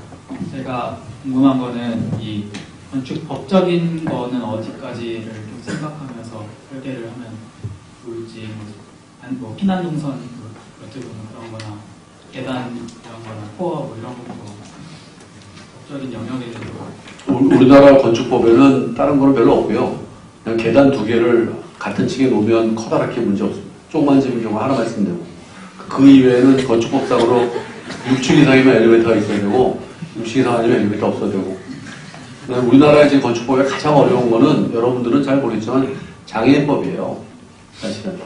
제가 궁금한 거는 이 건축법적인 거는 어디까지를 좀 생각하면서 설계를 하면 좋을지, 뭐 피난동선 어떻게 보면 그런 거나 계단 이런 거나 코어 뭐 이런 것도 법적인 영역에 대해서 우리나라 건축법에는 다른 거는 별로 없고요. 그냥 계단 2개를 같은 층에 놓으면 커다랗게 문제 없습니다. 조그만 집인 경우 하나만 있으면 되고 그 이외에는 건축법상으로 6층 이상이면 엘리베이터가 있어야 되고 6층 이상 아니면 엘리베이터 없어야 되고 우리나라의 지금 건축법의 가장 어려운 거는 여러분들은 잘 모르겠지만 장애인법이에요. 사실은.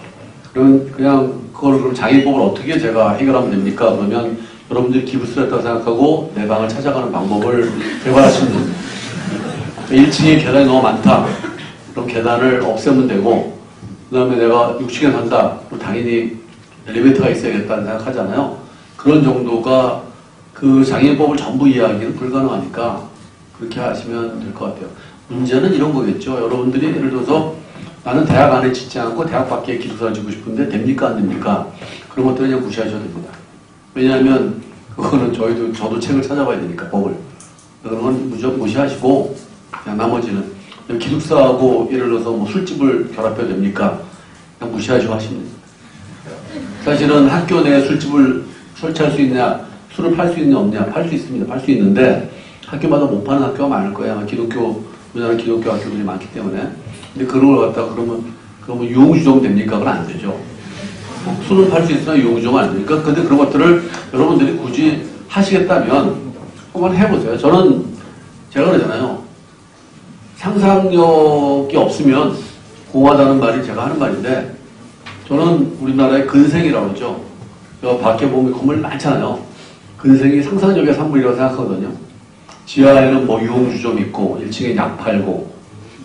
그냥 그럼 장애인법을 어떻게 제가 해결하면 됩니까? 그러면 여러분들이 기부스를 했다고 생각하고 내 방을 찾아가는 방법을 개발하시면 됩니다. 1층에 계단이 너무 많다. 그럼 계단을 없애면 되고, 그 다음에 내가 6층에 산다. 그럼 당연히 엘리베이터가 있어야겠다는 생각하잖아요. 그런 정도가 그 장애인법을 전부 이해하기는 불가능하니까 그렇게 하시면 될 것 같아요. 문제는 이런 거겠죠. 여러분들이 예를 들어서 나는 대학 안에 짓지 않고 대학 밖에 기숙사를 짓고 싶은데 됩니까? 안 됩니까? 그런 것들은 그냥 무시하셔도 됩니다. 왜냐하면 그거는 저도 책을 찾아봐야 되니까, 법을. 그런 건 무조건 무시하시고 그냥 나머지는 그냥 기숙사하고 예를 들어서 뭐 술집을 결합해도 됩니까? 그냥 무시하시고 하시면 됩니다. 사실은 학교 내에 술집을 설치할 수 있냐, 술을 팔 수 있냐 없냐, 팔 수 있습니다. 팔 수 있는데 학교마다 못 파는 학교가 많을 거예요. 아마 우리나라 기독교 학교들이 많기 때문에. 근데 그런 걸 갖다가 그러면 유흥주점 됩니까? 그건 안 되죠. 술은 팔 수 있으나 유흥주점은 안 되니까. 근데 그런 것들을 여러분들이 굳이 하시겠다면 한번 해보세요. 제가 그러잖아요. 상상력이 없으면 공하다는 말이 제가 하는 말인데, 저는 우리나라의 근생이라고 그러죠. 밖에 보면 건물 많잖아요. 근생이 상상력의 산물이라고 생각하거든요. 지하에는 뭐 유흥주점 있고, 1층에 약 팔고,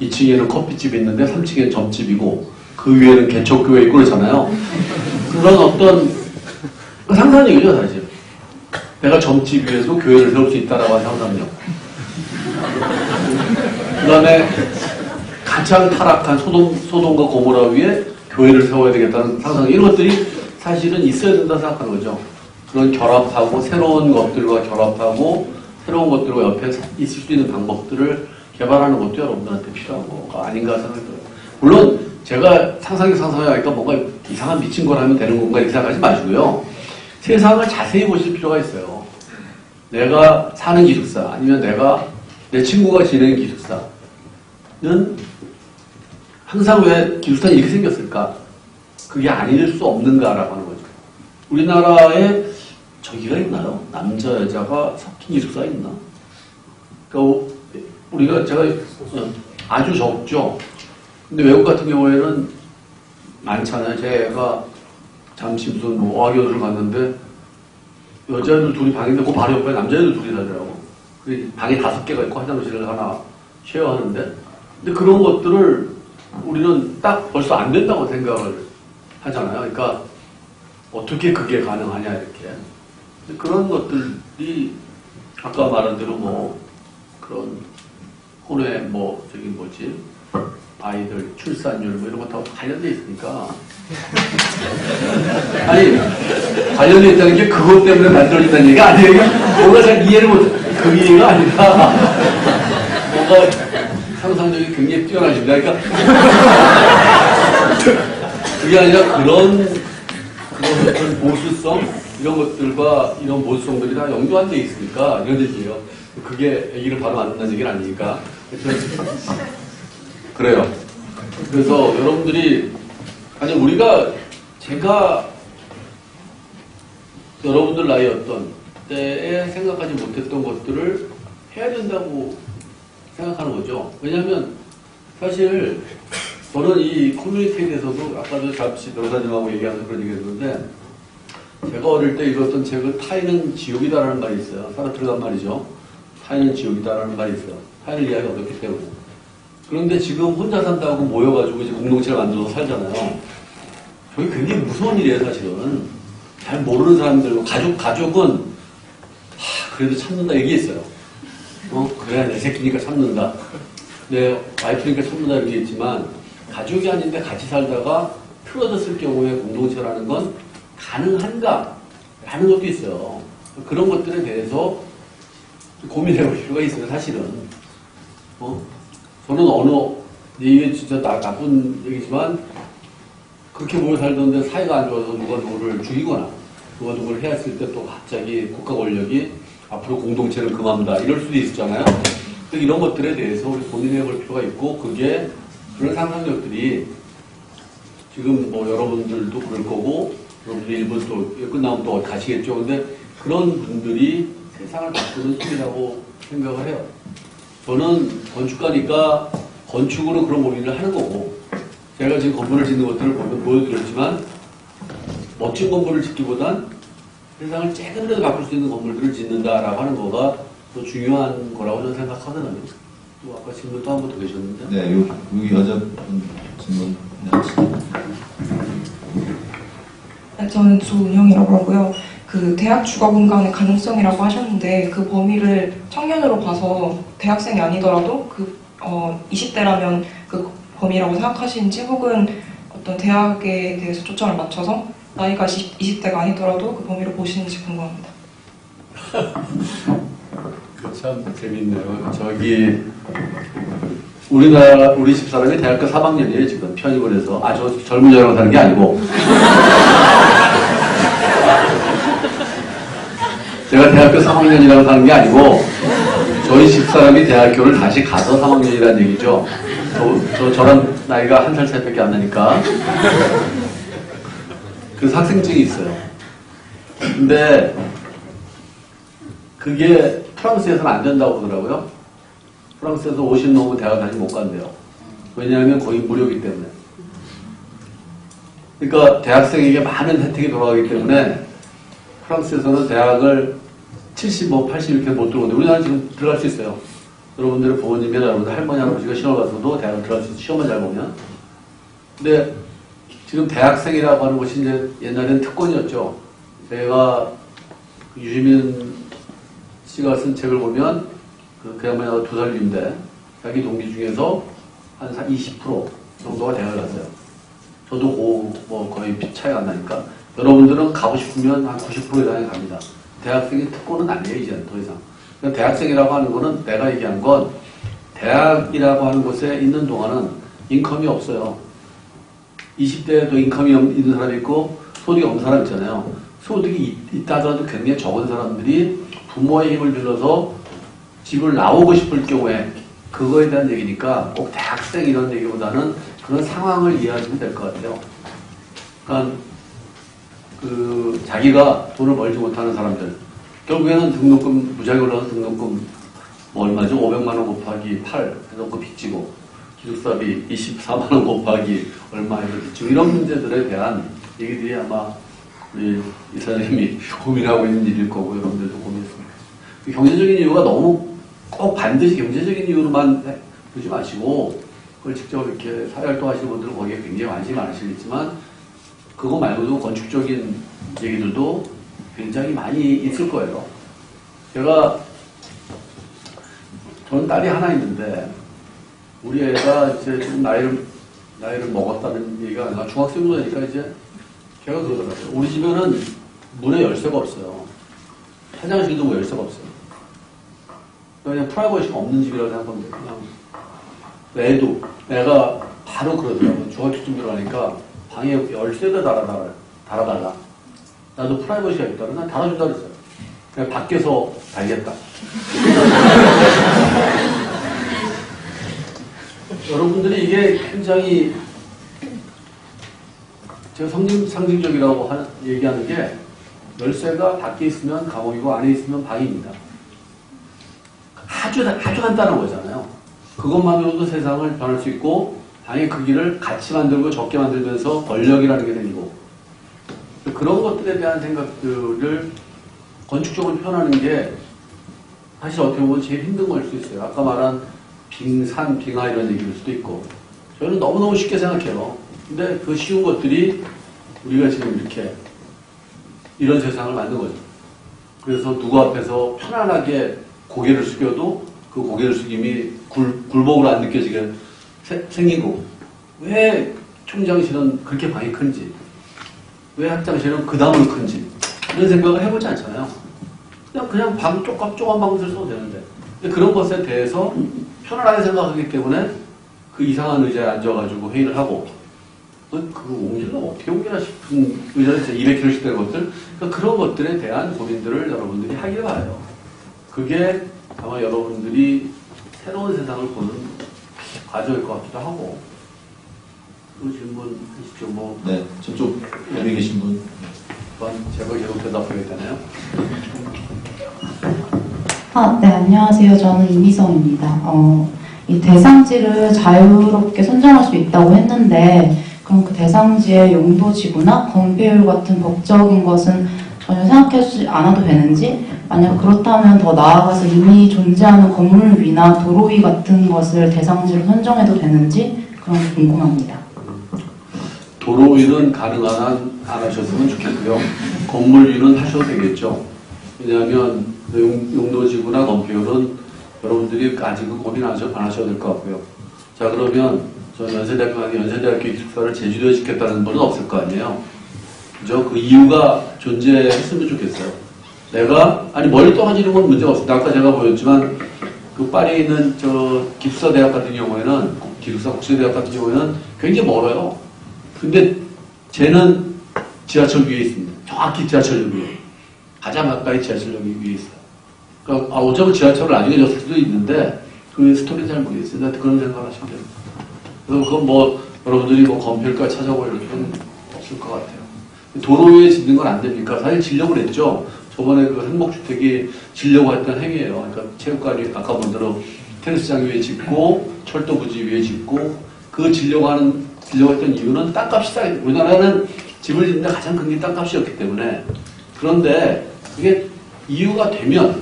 2층에는 커피집이 있는데 3층에는 점집이고, 그 위에는 개척교회 있고 그러잖아요. 그런 어떤 상상력이죠, 사실. 내가 점집 위에서 교회를 세울 수 있다라고 하는 상상력. 그 다음에 가장 타락한 소돔과 고모라 위에 교회를 세워야 되겠다는 상상, 이런 것들이 사실은 있어야 된다 생각하는 거죠. 그런 결합하고 새로운 것들과 결합하고 새로운 것들과 옆에 있을 수 있는 방법들을 개발하는 것도 여러분들한테 필요한 거가 아닌가 생각이 들어요. 물론 제가 상상하니까 뭔가 이상한 미친 걸 하면 되는 건가 이렇게 생각하지 마시고요. 세상을 자세히 보실 필요가 있어요. 내가 사는 기숙사 아니면 내 친구가 지내는 기숙사는 항상 왜 기숙사는 이렇게 생겼을까? 그게 아닐 수 없는가라고 하는 거죠. 우리나라에 저기가 있나요? 남자 여자가 섞인 기숙사가 있나? 그러니까 제가 아주 적죠. 근데 외국 같은 경우에는 많잖아요. 제가 잠시 무슨 어학연수를 갔는데 여자애들 둘이 방인데 그 바로 옆에 남자애들 둘이 살더라고. 방이 5개가 있고 화장실을 하나 쉐어하는데, 근데 그런 것들을 우리는 딱 벌써 안 된다고 생각을 하잖아요. 그러니까 어떻게 그게 가능하냐 이렇게. 근데 그런 것들이 아까 말한 대로 그런 혼외 아이들 출산율 이런 거 다 관련돼 있으니까. 아니, 관련돼 있다는 게 그것 때문에 만들어진다는 얘기가 아니에요. 뭔가 잘 이해를 못해. 그 이해가 아니라 뭔가 상상력이 굉장히 뛰어나십니다. 그러니까 그게 아니라 그런 어떤 보수성 이런 것들과 이런 보수성들이 다 연결돼 있으니까 이런 얘기예요. 그게 아기를 바로 만든다는 얘기는 아니니까. 그래요. 그래서 여러분들이 제가 여러분들 나이였던 때에 생각하지 못했던 것들을 해야 된다고 생각하는 거죠. 왜냐하면 사실 저는 이 커뮤니티에 대해서도 아까도 잠시 변호사님하고 얘기하면서 그런 얘기 했는데, 제가 어릴 때 읽었던 책은 타인은 지옥이다라는 말이 있어요. 사르트르가 말이죠. 타인은 지옥이다라는 말이 있어요. 타인을 이해하기 어렵기 때문에. 그런데 지금 혼자 산다고 모여가지고 이제 공동체를 만들어서 살잖아요. 저게 굉장히 무서운 일이에요, 사실은. 잘 모르는 사람들, 가족은, 그래도 참는다 얘기했어요. 그래, 내 새끼니까 참는다. 내 와이프니까 참는다 얘기했지만, 가족이 아닌데 같이 살다가 틀어졌을 경우에 공동체라는 건 가능한가? 라는 것도 있어요. 그런 것들에 대해서 고민해볼 필요가 있어요, 사실은. 저는 이게 진짜 나쁜 얘기지만, 그렇게 모여 살던데 사이가 안 좋아서 누가 누구를 죽이거나, 누가 누구를 해왔을 때 또 갑자기 국가 권력이 앞으로 공동체를 금한다, 이럴 수도 있었잖아요. 이런 것들에 대해서 우리 고민해볼 필요가 있고, 그런 상상력들이 지금 여러분들도 그럴 거고, 여러분들 일본 또 끝나면 또 가시겠죠. 근데 그런 분들이 세상을 바꾸는 힘이라고 생각을 해요. 저는 건축가니까 건축으로 그런 고민을 하는 거고, 제가 지금 건물을 짓는 것들을 보여드렸지만, 멋진 건물을 짓기보단 세상을 조금이라도 바꿀 수 있는 건물들을 짓는다라고 하는 거가 더 중요한 거라고 저는 생각하거든요. 또 아까 질문 또 한 번 더 계셨는데. 네, 여기 여자분 질문 하시죠. 네, 저는 조은영이라고 하고요. 그 대학 주거 공간의 가능성이라고 하셨는데 그 범위를 청년으로 봐서 대학생이 아니더라도 20대라면 그 범위라고 생각하시는지 혹은 어떤 대학에 대해서 초점을 맞춰서 나이가 20대가 아니더라도 그 범위로 보시는지 궁금합니다. 참 재밌네요. 우리 집사람이 대학교 3학년이에요, 지금. 편입을 해서. 저 젊은 여자랑 사는 게 아니고. 제가 대학교 3학년이라고 사는 게 아니고, 저희 집사람이 대학교를 다시 가서 3학년이라는 얘기죠. 저랑 나이가 한 살 차이밖에 안 나니까. 그래서 학생증이 있어요. 근데, 그게 프랑스에서는 안 된다고 그러더라고요. 프랑스에서 50 넘으면 대학 다시 못 간대요. 왜냐하면 거의 무료이기 때문에. 그러니까 대학생에게 많은 혜택이 돌아가기 때문에 프랑스에서는 대학을 70, 80 이렇게 못 들어오는데 우리나라는 지금 들어갈 수 있어요. 여러분들의 부모님이나 여러분들 할머니, 할아버지가 시험을 가서도 대학을 들어갈 수 있어요. 시험만 잘 보면. 근데 지금 대학생이라고 하는 것이 이제 옛날에는 특권이었죠. 제가 유시민 씨가 쓴 책을 보면 그 양반이 2살 위인데 자기 동기 중에서 한 20% 정도가 대학을 갔어요. 저도 거의 차이가 안 나니까 여러분들은 가고 싶으면 한 90% 이상이 갑니다. 대학생의 특권은 아니에요, 이제는 더 이상. 그러니까 대학생이라고 하는 거는 내가 얘기한 건 대학이라고 하는 곳에 있는 동안은 인컴이 없어요. 20대에도 인컴이 있는 사람이 있고 소득이 없는 사람 있잖아요. 소득이 있다 하더라도 굉장히 적은 사람들이 부모의 힘을 빌려서 집을 나오고 싶을 경우에 그거에 대한 얘기니까 꼭 대학생 이런 얘기보다는 그런 상황을 이해하시면 될 것 같아요. 그러니까 자기가 돈을 벌지 못하는 사람들 결국에는 등록금 무지하게 올라가는 등록금 얼마죠? 500만 원 곱하기 8 해서 그 빚지고 기숙사비 24만 원 곱하기 얼마 해서 빚지고 이런 문제들에 대한 얘기들이 아마 우리 이사님이 고민하고 있는 일일 거고 여러분들도 고민했습니다. 경제적인 이유가 너무 꼭 반드시 경제적인 이유로만 보지 마시고 그걸 직접 이렇게 사회활동 하시는 분들은 거기에 굉장히 관심이 많으시겠지만 그거 말고도 건축적인 얘기들도 굉장히 많이 있을 거예요. 저는 딸이 하나 있는데 우리 애가 이제 좀 나이를 먹었다는 얘기가 아니라 중학생도 되니까 이제 걔가 그러더라고요. 우리 집에는 문에 열쇠가 없어요. 화장실도 뭐 열쇠가 없어요. 그냥 프라이버시가 없는 집이라고 생각하면 돼요. 그냥 애가 바로 그러더라고요. 중학교쯤 들어가니까 방에 열쇠를 달아달라. 나도 프라이버시가 있다. 난 달아준다 그랬어요. 그냥 밖에서 달겠다. 여러분들이 이게 굉장히 제가 상징적이라고 얘기하는 게 열쇠가 밖에 있으면 감옥이고 안에 있으면 방입니다. 아주 간단한 거잖아요. 그것만으로도 세상을 변할 수 있고 방의 크기를 같이 만들고 적게 만들면서 권력이라는 게 생기고 그런 것들에 대한 생각들을 건축적으로 표현하는 게 사실 어떻게 보면 제일 힘든 걸 수 있어요. 아까 말한 빙산, 빙하 이런 얘기일 수도 있고 저는 너무너무 쉽게 생각해요. 근데 그 쉬운 것들이 우리가 지금 이렇게 이런 세상을 만든 거죠. 그래서 누구 앞에서 편안하게 고개를 숙여도 그 고개를 숙임이 굴복으로 안 느껴지게 생기고 왜 총장실은 그렇게 방이 큰지 왜 학장실은 그 다음으로 큰지 이런 생각을 해보지 않잖아요. 그냥 방 조그만 방들 써도 되는데 근데 그런 것에 대해서 편안하게 생각하기 때문에 그 이상한 의자에 앉아가지고 회의를 하고 그거 옮기려면 어떻게 옮기나 싶은 의자를 200kg씩 되는 것들 그러니까 그런 것들에 대한 고민들을 여러분들이 하길 바라요. 그게 아마 여러분들이 새로운 세상을 보는 과정일 것 같기도 하고 그 질문 하시죠. 네, 저쪽 옆에 계신 분. 제가 계속 대답하게 되나요? 네, 안녕하세요. 저는 이미성입니다. 이 대상지를 자유롭게 선정할 수 있다고 했는데 그럼 그 대상지의 용도 지구나 건폐율 같은 법적인 것은 전혀 생각하지 않아도 되는지 만약 그렇다면 더 나아가서 이미 존재하는 건물 위나 도로 위 같은 것을 대상지로 선정해도 되는지 그런 게 궁금합니다. 도로 위는 가능한 한 안 하셨으면 좋겠고요. 건물 위는 하셔도 되겠죠. 왜냐하면 용도지구나 건폐율은 여러분들이 아직은 고민 안 하셔도 될 것 같고요. 자, 그러면 저 연세대학교 기숙사를 제주도에 짓겠다는 분은 없을 거 아니에요. 그죠? 그 이유가 존재했으면 좋겠어요. 아니 멀리 떨어지는 건 문제가 없습니다. 아까 제가 보였지만 그 파리에 있는 저 기숙사 대학 같은 경우에는, 기숙사 국제대학 같은 경우에는 굉장히 멀어요. 근데 쟤는 지하철 위에 있습니다. 정확히 지하철역 위에. 가장 가까이 지하철역이 위에 있어요. 그러니까 어쩌면 지하철을 나중에 줬을 수도 있는데 그 스토리 잘 모르겠어요. 근데 그런 생각을 하시면 돼요. 그래서 그건 뭐 여러분들이 뭐 건폐율까지 찾아볼 일은 없을 것 같아요. 도로 위에 짓는 건 안 됩니까? 사실 지려고 그랬죠. 저번에 그 행복주택이 지려고 했던 행위예요. 그러니까 체육관 위에 아까 본 대로 테니스장 위에 짓고 철도 부지 위에 짓고 그 지려고 했던 이유는 땅값이 싸게 돼요. 우리나라는 집을 짓는데 가장 큰 게 땅값이었기 때문에. 그런데 그게 이유가 되면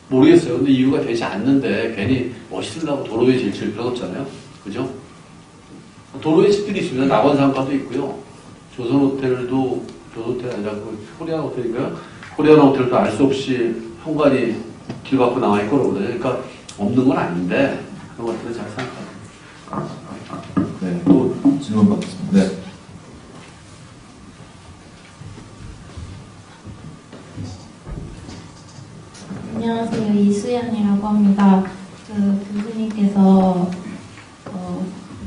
모르겠어요. 근데 이유가 되지 않는데 괜히 멋있으려고 도로 위에 질 필요는 없잖아요. 그죠? 도로에 집들이 있습니다. 낙원상가도 있고요. 조선호텔도, 조선호텔 아니라 그 코리안 호텔인가요? 코리안 호텔도 알 수 없이 현관이 길 밖으로 나와 있고 그러거든요. 그러니까 없는 건 아닌데 그런 것들은 잘 생각합니다. 네, 또 질문 받겠습니다. 네. 안녕하세요. 이수연이라고 합니다. 그 교수님께서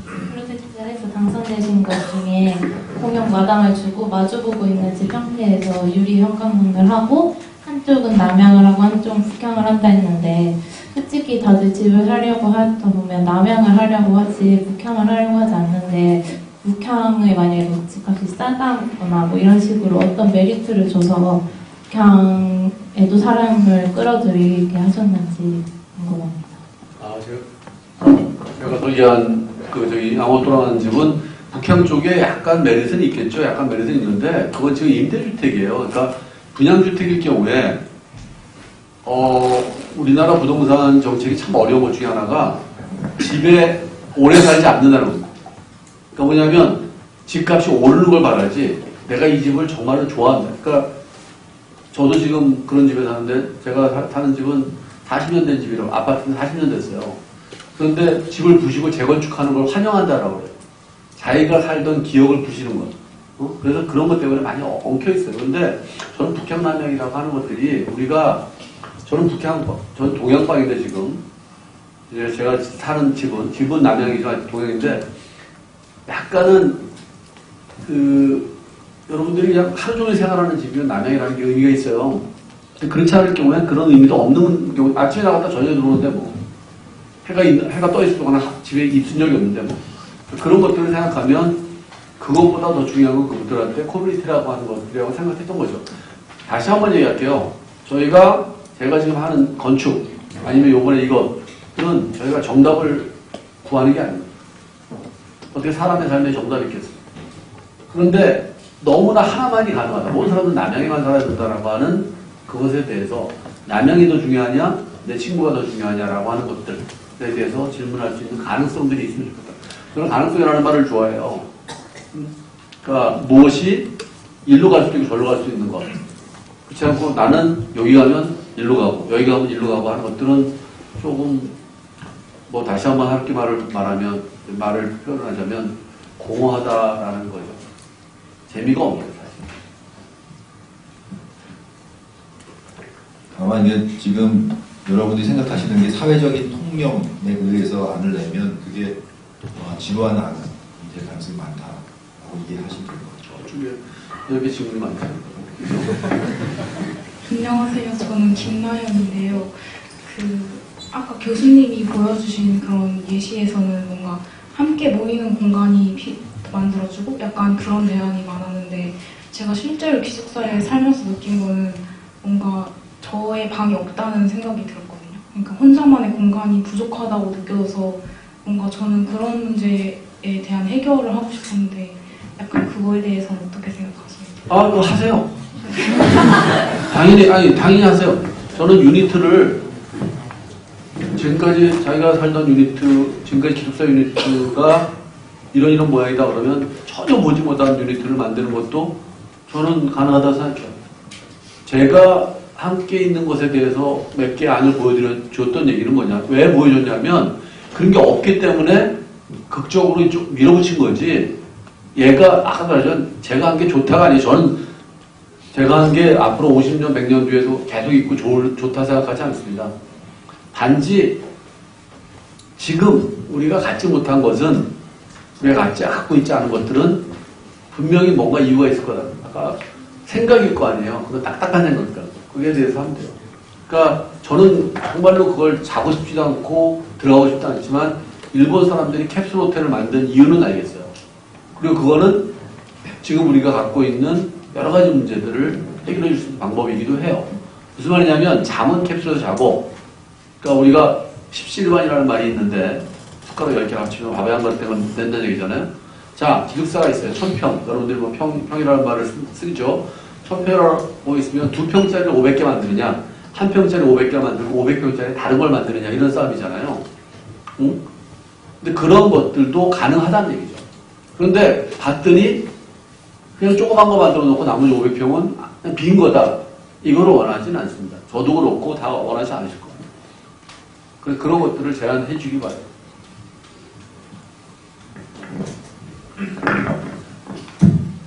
프로젝트에서 당선되신 것 중에 공용 마당을 주고 마주보고 있는 집 형태에서 유리 현관문을 하고 한쪽은 남향을 하고 한쪽은 북향을 한다 했는데 솔직히 다들 집을 사려고 하다 보면 남향을 하려고 하지 북향을 하려고 하지 않는데 북향을 만약에 집값이 싸다거나 뭐 이런 식으로 어떤 메리트를 줘서 북향에도 사람을 끌어들이게 하셨는지 궁금합니다. 제가 소개한 저기 양호 돌아가는 집은 북향 쪽에 약간 메리트는 있겠죠. 약간 메리트는 있는데 그건 지금 임대주택이에요. 그러니까 분양주택일 경우에 우리나라 부동산 정책이 참 어려운 것 중에 하나가 집에 오래 살지 않는다는 겁니다. 그러니까 뭐냐면 집값이 오르는 걸 바라지 내가 이 집을 정말로 좋아한다. 그러니까 저도 지금 그런 집에 사는데 제가 사는 집은 40년 된 집이라고 아파트는 40년 됐어요. 그런데 집을 부시고 재건축하는 걸 환영한다라고 그래요. 자기가 살던 기억을 부시는 것. 그래서 그런 것 때문에 많이 엉켜있어요. 그런데 저는 북향남향이라고 하는 것들이 저는 동양방인데 지금 이제 제가 사는 집은 남향이지만 동양인데 약간은 여러분들이 그냥 하루 종일 생활하는 집이면 남향이라는 게 의미가 있어요. 그렇지 않을 경우에는 그런 의미도 없는 경우, 아침에 나갔다 저녁에 들어오는데 뭐 해가 떠 있을 동안 집에 입순 적이 없는데 뭐 그런 것들을 생각하면 그것보다 더 중요한 건 그분들한테 커뮤니티라고 하는 것들이라고 생각했던 거죠. 다시 한번 얘기할게요. 제가 지금 하는 건축 아니면 요번에 이것은 저희가 정답을 구하는 게 아닙니다. 어떻게 사람의 삶에 정답이 있겠어요. 그런데 너무나 하나만이 가능하다. 모든 사람은 남양에만 살아야 된다라고 하는 그것에 대해서 남양이 더 중요하냐 내 친구가 더 중요하냐라고 하는 것들에 대해서 질문할 수 있는 가능성들이 있으면 좋겠다. 저는 가능성이라는 말을 좋아해요. 그러니까 무엇이 일로 갈 수도 있고 절로 갈 수 있는 것. 그렇지 않고 나는 여기 가면 일로 가고 여기 가면 일로 가고 하는 것들은 조금 뭐 다시 한번 할게 말을 표현하자면 공허하다라는 거죠. 재미가 없는 사실. 다만 이게 지금 여러분들이 생각하시는 게 사회적인 통념에 의해서 안을 내면 그게 지루한 안은 이제 가능성이 많다라고 이해하시면 될 것 같죠. 중에 이렇게 질문이 많아요. 안녕하세요. 저는 김나연인데요. 아까 교수님이 보여주신 그런 예시에서는 뭔가 함께 모이는 공간이 만들어주고 약간 그런 대안이 많았는데 제가 실제로 기숙사에 살면서 느낀 거는 뭔가 저의 방이 없다는 생각이 들었거든요. 그러니까 혼자만의 공간이 부족하다고 느껴져서 뭔가 저는 그런 문제에 대한 해결을 하고 싶었는데 약간 그거에 대해서는 어떻게 생각하십니까? 그거 하세요. 당연히 하세요. 저는 유니트를 지금까지 자기가 살던 유니트, 지금까지 기숙사 유니트가 이런 모양이다 그러면 전혀 보지 못한 유니트를 만드는 것도 저는 가능하다고 생각해요. 제가 함께 있는 것에 대해서 몇 개 안을 보여줬던 얘기는 뭐냐. 왜 보여줬냐면 그런 게 없기 때문에 극적으로 좀 밀어붙인 거지. 얘가 아까 말했지만 제가 한 게 좋다가 아니에요. 저는 제가 한 게 앞으로 50년, 100년 뒤에도 계속 있고 좋다 생각하지 않습니다. 단지 지금 우리가 갖지 못한 것은 우리가 갖고 있지 않은 것들은 분명히 뭔가 이유가 있을 거다. 아까 생각일 거 아니에요. 그거 딱딱한 생각이니까. 그게 대해서 하면 돼요. 그러니까 저는 정말로 그걸 자고 싶지도 않고 들어가고 싶지도 않지만 일본 사람들이 캡슐 호텔을 만든 이유는 알겠어요. 그리고 그거는 지금 우리가 갖고 있는 여러 가지 문제들을 해결해 줄 수 있는 방법이기도 해요. 무슨 말이냐면 잠은 캡슐에서 자고, 그러니까 우리가 십시일반이라는 말이 있는데 숟가락 10개 합치면 밥에 한 그릇 된다는 얘기잖아요. 자, 기숙사가 있어요. 1000평. 여러분들이 뭐 평이라는 말을 쓰죠. 1000평이라고 있으면 2평짜리를 500개 만드느냐, 1평짜리 500개 만들고 500평짜리 다른 걸 만드느냐, 이런 싸움이잖아요. 응? 근데 그런 것들도 가능하다는 얘기죠. 그런데 봤더니 그냥 조그만 거 만들어 놓고 나머지 500평은 그냥 빈 거다. 이거를 원하지는 않습니다. 저도 그렇고 다 원하지 않으실 겁니다. 그래서 그런 것들을 제안해 주기 바라요.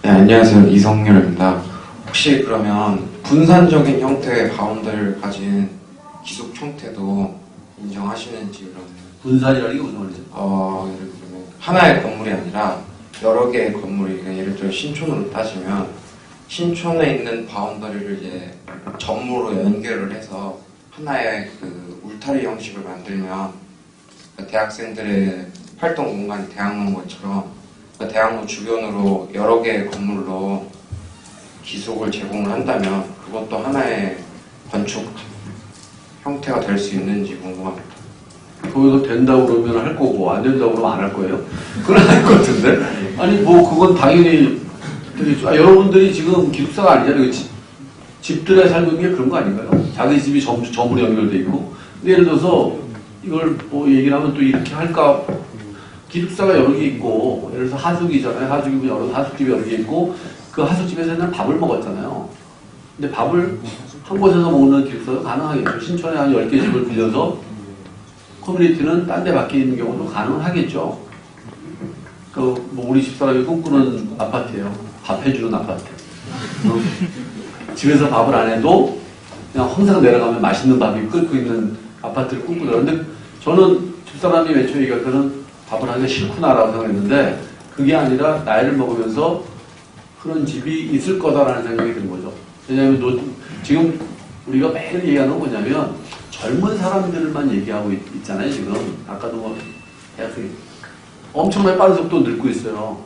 네, 안녕하세요. 이성열입니다. 혹시 그러면 분산적인 형태의 바운더리를 가진 기숙 형태도 인정하시는지 그러면 분산이라는 게 무슨 말이죠? 예를 들면 하나의 건물이 아니라 여러 개의 건물이, 그러니까 예를 들어 신촌으로 따지면 신촌에 있는 바운더리를 이제 전무로 연결을 해서 하나의 그 울타리 형식을 만들면 그러니까 대학생들의 활동 공간이 대학로처럼 그러니까 대학로 주변으로 여러 개의 건물로 기숙을 제공을 한다면 그것도 하나의 건축 형태가 될 수 있는지 궁금합니다. 거기서 된다고 그러면 할 거고 안 된다고 그러면 안 할 거예요? 그건 아닐 것 같은데? 아니 뭐 그건 당연히 여러분들이 지금 기숙사가 아니잖아요. 집들에 살고 있는 게 그런 거 아닌가요? 자기 집이 전부로 연결돼 있고. 근데 예를 들어서 이걸 뭐 얘기를 하면 또 이렇게 할까? 기숙사가 여러 개 있고, 예를 들어서 하숙이잖아요. 하숙집이 여러 개 있고, 그 하숙집에서는 밥을 먹었잖아요. 근데 밥을 한 곳에서 먹는 기숙사도 가능하겠죠. 신촌에 한 10개 집을 빌려서 커뮤니티는 딴 데 밖에 있는 경우도 가능하겠죠. 뭐 우리 집사람이 꿈꾸는 아파트예요. 밥 해주는 아파트. 집에서 밥을 안 해도 그냥 항상 내려가면 맛있는 밥이 끓고 있는 아파트를 꿈꾸더라고요. 근데 저는 집사람이 맨 처음에 얘기할 때는 밥을 하기가 싫구나라고 생각했는데 그게 아니라 나이를 먹으면서 그런 집이 있을 거다라는 생각이 든 거죠. 왜냐하면 지금 우리가 매일 얘기하는 건 뭐냐면 젊은 사람들만 얘기하고 있잖아요. 지금 아까도 뭐 대학생이 엄청나게 빠른 속도로 늙고 있어요.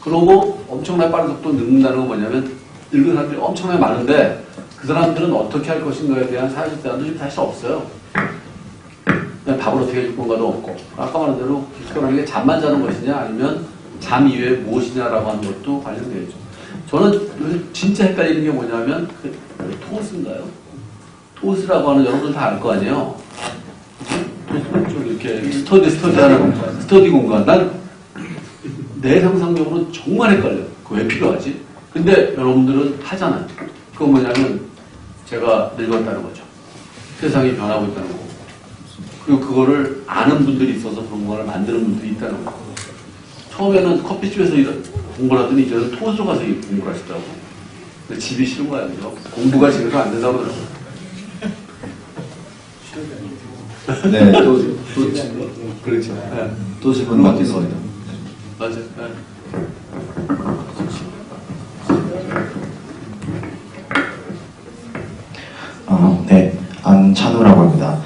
그러고 엄청나게 빠른 속도로 늙는다는 건 뭐냐면 늙은 사람들이 엄청나게 많은데 그 사람들은 어떻게 할 것인가에 대한 사회적 대안도 지금 사실 없어요. 그냥 밥을 어떻게 해줄 건가도 없고 아까 말한 대로 기숙사라는 게 잠만 자는 것이냐 아니면 잠 이외에 무엇이냐라고 하는 것도 관련되어 있죠. 저는 진짜 헷갈리는 게 뭐냐면 토스인가요? 토스라고 하는 여러분들 다 알 거 아니에요? 토스는 좀 이렇게 스터디 공간. 난 내 상상력으로 정말 헷갈려요. 그거 왜 필요하지? 근데 여러분들은 하잖아요. 그건 뭐냐면 제가 늙었다는 거죠. 세상이 변하고 있다는 거고. 그리고 그거를 아는 분들이 있어서 그런 거를 만드는 분들이 있다는 거고. 처음에는 커피집에서 공부를 하더니 이제는 토스로 가서 공부를 하시더라고. 근데 집이 싫은 거야, 그죠? 공부가 집에서 안 된다고 그러더라고. 네, 그렇죠. 네. 또 질문 받겠습니다. 맞아요. 네. 네, 안찬우라고 합니다.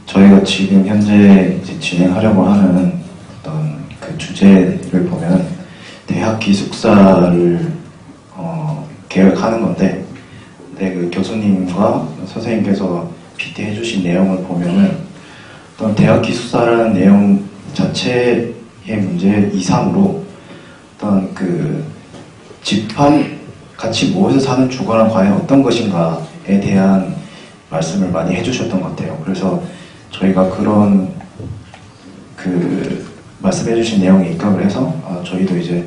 저희가 지금 현재 이제 진행하려고 하는 어떤 그 주제를 보면 대학 기숙사를 계획하는 건데, 네, 그 교수님과 선생님께서 PPT 해주신 내용을 보면은 어떤 대학 기숙사라는 내용 자체의 문제 이상으로 어떤 그 집합 같이 모여서 사는 주거는 과연 어떤 것인가에 대한 말씀을 많이 해주셨던 것 같아요. 그래서 저희가 그런 그 말씀해주신 내용에 입각을 해서 저희도 이제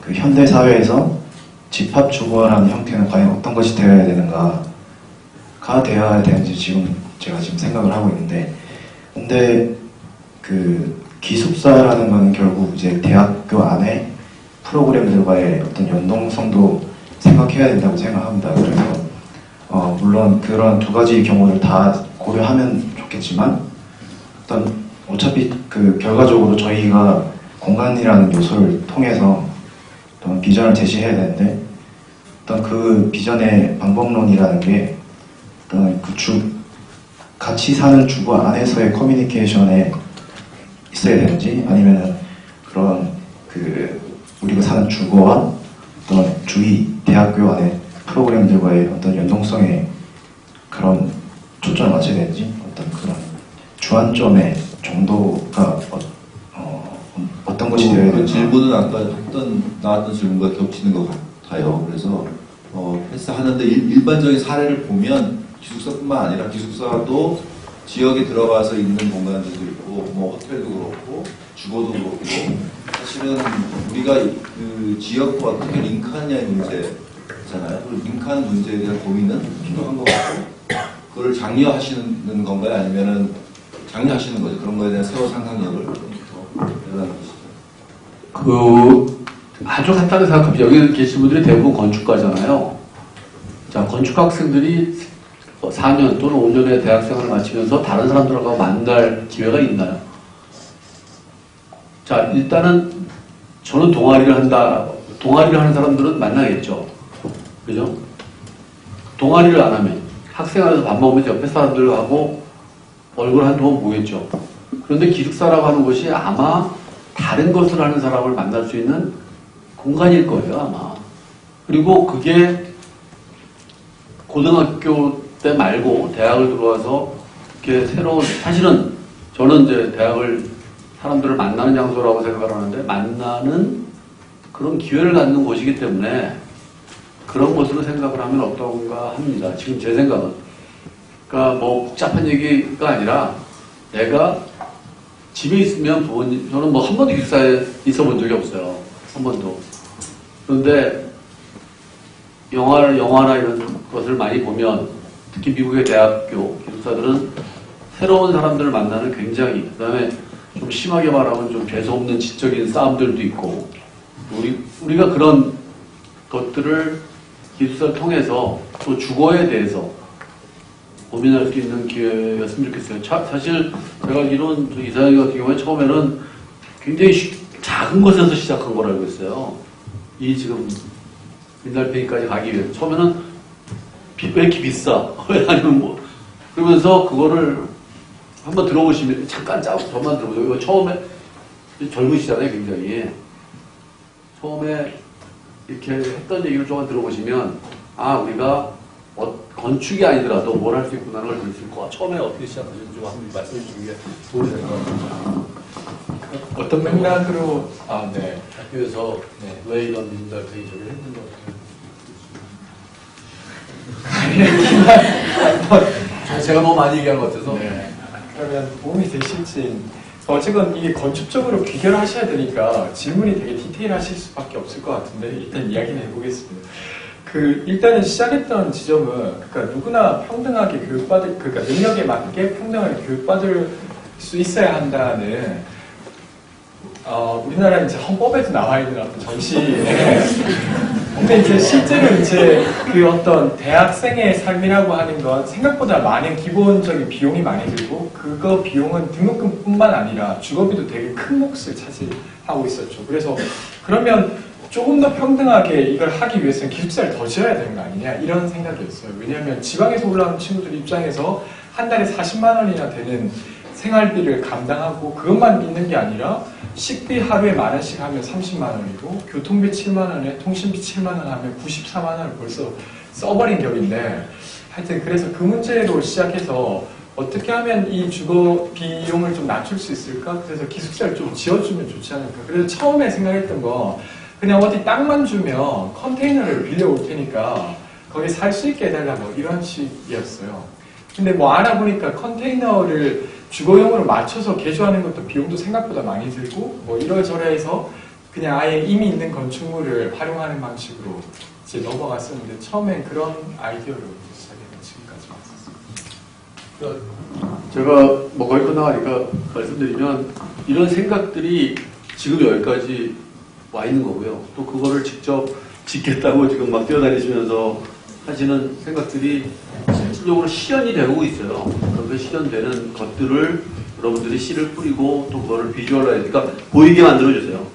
그 현대 사회에서 집합 주거라는 형태는 과연 어떤 것이 되어야 되는가가 되어야 되는지 제가 지금 생각을 하고 있는데, 근데 그 기숙사라는 거는 결국 이제 대학교 안에 프로그램들과의 어떤 연동성도 생각해야 된다고 생각합니다. 그래서 물론 그런 두 가지 경우를 다 고려하면 좋겠지만 어차피 그 결과적으로 저희가 공간이라는 요소를 통해서 어떤 비전을 제시해야 되는데 그 비전의 방법론이라는 게 같이 사는 주거 안에서의 커뮤니케이션에 있어야 되는지, 아니면은 그런 우리가 사는 주거와 어떤 주위 대학교 안에 프로그램들과의 어떤 연동성에 그런 초점을 맞춰야 되는지, 어떤 그런 주안점의 정도가 어떤 것이 되어야 그 되는지. 질문은 아까 나왔던 질문과 겹치는 것 같아요. 그래서 패스하는데 일반적인 사례를 보면 기숙사뿐만 아니라 기숙사도 지역에 들어가서 있는 공간들도 있고, 뭐 호텔도 그렇고 주거도 그렇고, 사실은 우리가 그 지역과 어떻게 링크하느냐의 문제잖아요. 그 링크하는 문제에 대한 고민은 필요한 것 같고, 그걸 장려하시는 건가요? 아니면은 장려하시는 거죠? 그런 거에 대한 새로운 상상력을 더 내려가는 것이죠. 아주 간단하게 생각합니다. 여기 계신 분들이 대부분 건축가잖아요. 자, 건축 학생들이 4년 또는 5년의 대학생활을 마치면서 다른 사람들하고 만날 기회가 있나요? 자, 일단은 저는 동아리를 하는 사람들은 만나겠죠. 그죠? 동아리를 안 하면, 학생활에서 밥 먹으면서 옆에 사람들하고 얼굴 한두 번 보겠죠. 그런데 기숙사라고 하는 것이 아마 다른 것을 하는 사람을 만날 수 있는 공간일 거예요, 아마. 그리고 그게 고등학교 때 말고 대학을 들어와서 이렇게 새로운, 사실은 저는 이제 대학을 사람들을 만나는 장소라고 생각을 하는데, 만나는 그런 기회를 갖는 곳이기 때문에 그런 것으로 생각을 하면 어떤가 합니다. 지금 제 생각은. 그러니까 뭐 복잡한 얘기가 아니라, 내가 집에 있으면 부모님, 저는 뭐 한 번도 기숙사에 있어 본 적이 없어요. 한 번도. 그런데 영화나 이런 것을 많이 보면, 특히 미국의 대학교 기숙사들은 새로운 사람들을 만나는 굉장히, 그 다음에 좀 심하게 말하면 좀 재수없는 지적인 싸움들도 있고, 우리가 그런 것들을 기숙사를 통해서 또 주거에 대해서 고민할 수 있는 기회였으면 좋겠어요. 사실 제가 알기로는 이사장님 같은 경우에 처음에는 굉장히 작은 것에서 시작한 걸 알고 있어요. 이 지금 민달팽이까지 가기 위해 처음에는 왜 이렇게 비싸? 아니면 뭐 그러면서 그거를 한번 들어보시면, 잠깐 짜고 저만 들어보세요. 이거 처음에 젊으시잖아요, 굉장히. 처음에 이렇게 했던 얘기를 조금 들어보시면, 우리가 건축이 아니더라도 뭘 할 수 있구나는 걸 들 수 있고, 처음에 어떻게 시작하셨는지 한번 말씀해 주시는 게 도움이 될 것 같습니다. 어떤 맥락으로, 네. 학교에서 왜 이런 민달팽이 저기를 했는 것 같아요. 제가 너무 많이 얘기한 것 같아서. 네. 그러면 도움이 되실지. 어쨌건 이게 건축적으로 귀결을 하셔야 되니까 질문이 되게 디테일하실 수밖에 없을 것 같은데, 일단 이야기는 해보겠습니다. 일단은 시작했던 지점은, 그러니까 누구나 평등하게 그러니까 능력에 맞게 평등하게 교육받을 수 있어야 한다는, 우리나라 이제 헌법에도 나와 있는 어떤 정치에. 근데 이제 실제로 이제 그 어떤 대학생의 삶이라고 하는 건 생각보다 많은 기본적인 비용이 많이 들고, 그거 비용은 등록금뿐만 아니라 주거비도 되게 큰 몫을 차지하고 있었죠. 그래서 그러면 조금 더 평등하게 이걸 하기 위해서는 기숙사를 더 지어야 되는 거 아니냐, 이런 생각이었어요. 왜냐하면 지방에서 올라온 친구들 입장에서 한 달에 40만 원이나 되는 생활비를 감당하고 그것만 있는 게 아니라 식비 하루에 10,000원씩 하면 30만 원이고, 교통비 7만 원에 통신비 7만 원 하면 94만 원을 벌써 써버린 격인데, 하여튼 그래서 그 문제로 시작해서 어떻게 하면 이 주거 비용을 좀 낮출 수 있을까? 그래서 기숙사를 좀 지어주면 좋지 않을까? 그래서 처음에 생각했던 거, 그냥 어디 땅만 주면 컨테이너를 빌려올 테니까 거기 살 수 있게 해달라 뭐 이런 식이었어요. 근데 뭐 알아보니까 컨테이너를 주거용으로 맞춰서 개조하는 것도 비용도 생각보다 많이 들고 뭐 이러저러해서 그냥 아예 이미 있는 건축물을 활용하는 방식으로 이제 넘어갔었는데 처음엔 그런 아이디어로 시작해서 지금까지 왔었어요. 제가 뭐 거의 끝나가니까 말씀드리면 이런 생각들이 지금 여기까지 와 있는 거고요. 또 그거를 직접 짓겠다고 지금 막 뛰어다니시면서 하시는 생각들이 실질적으로 실현이 되고 있어요. 그렇게 실현되는 것들을 여러분들이 씨를 뿌리고 또 그거를 비주얼라이즈, 그러니까 보이게 만들어주세요.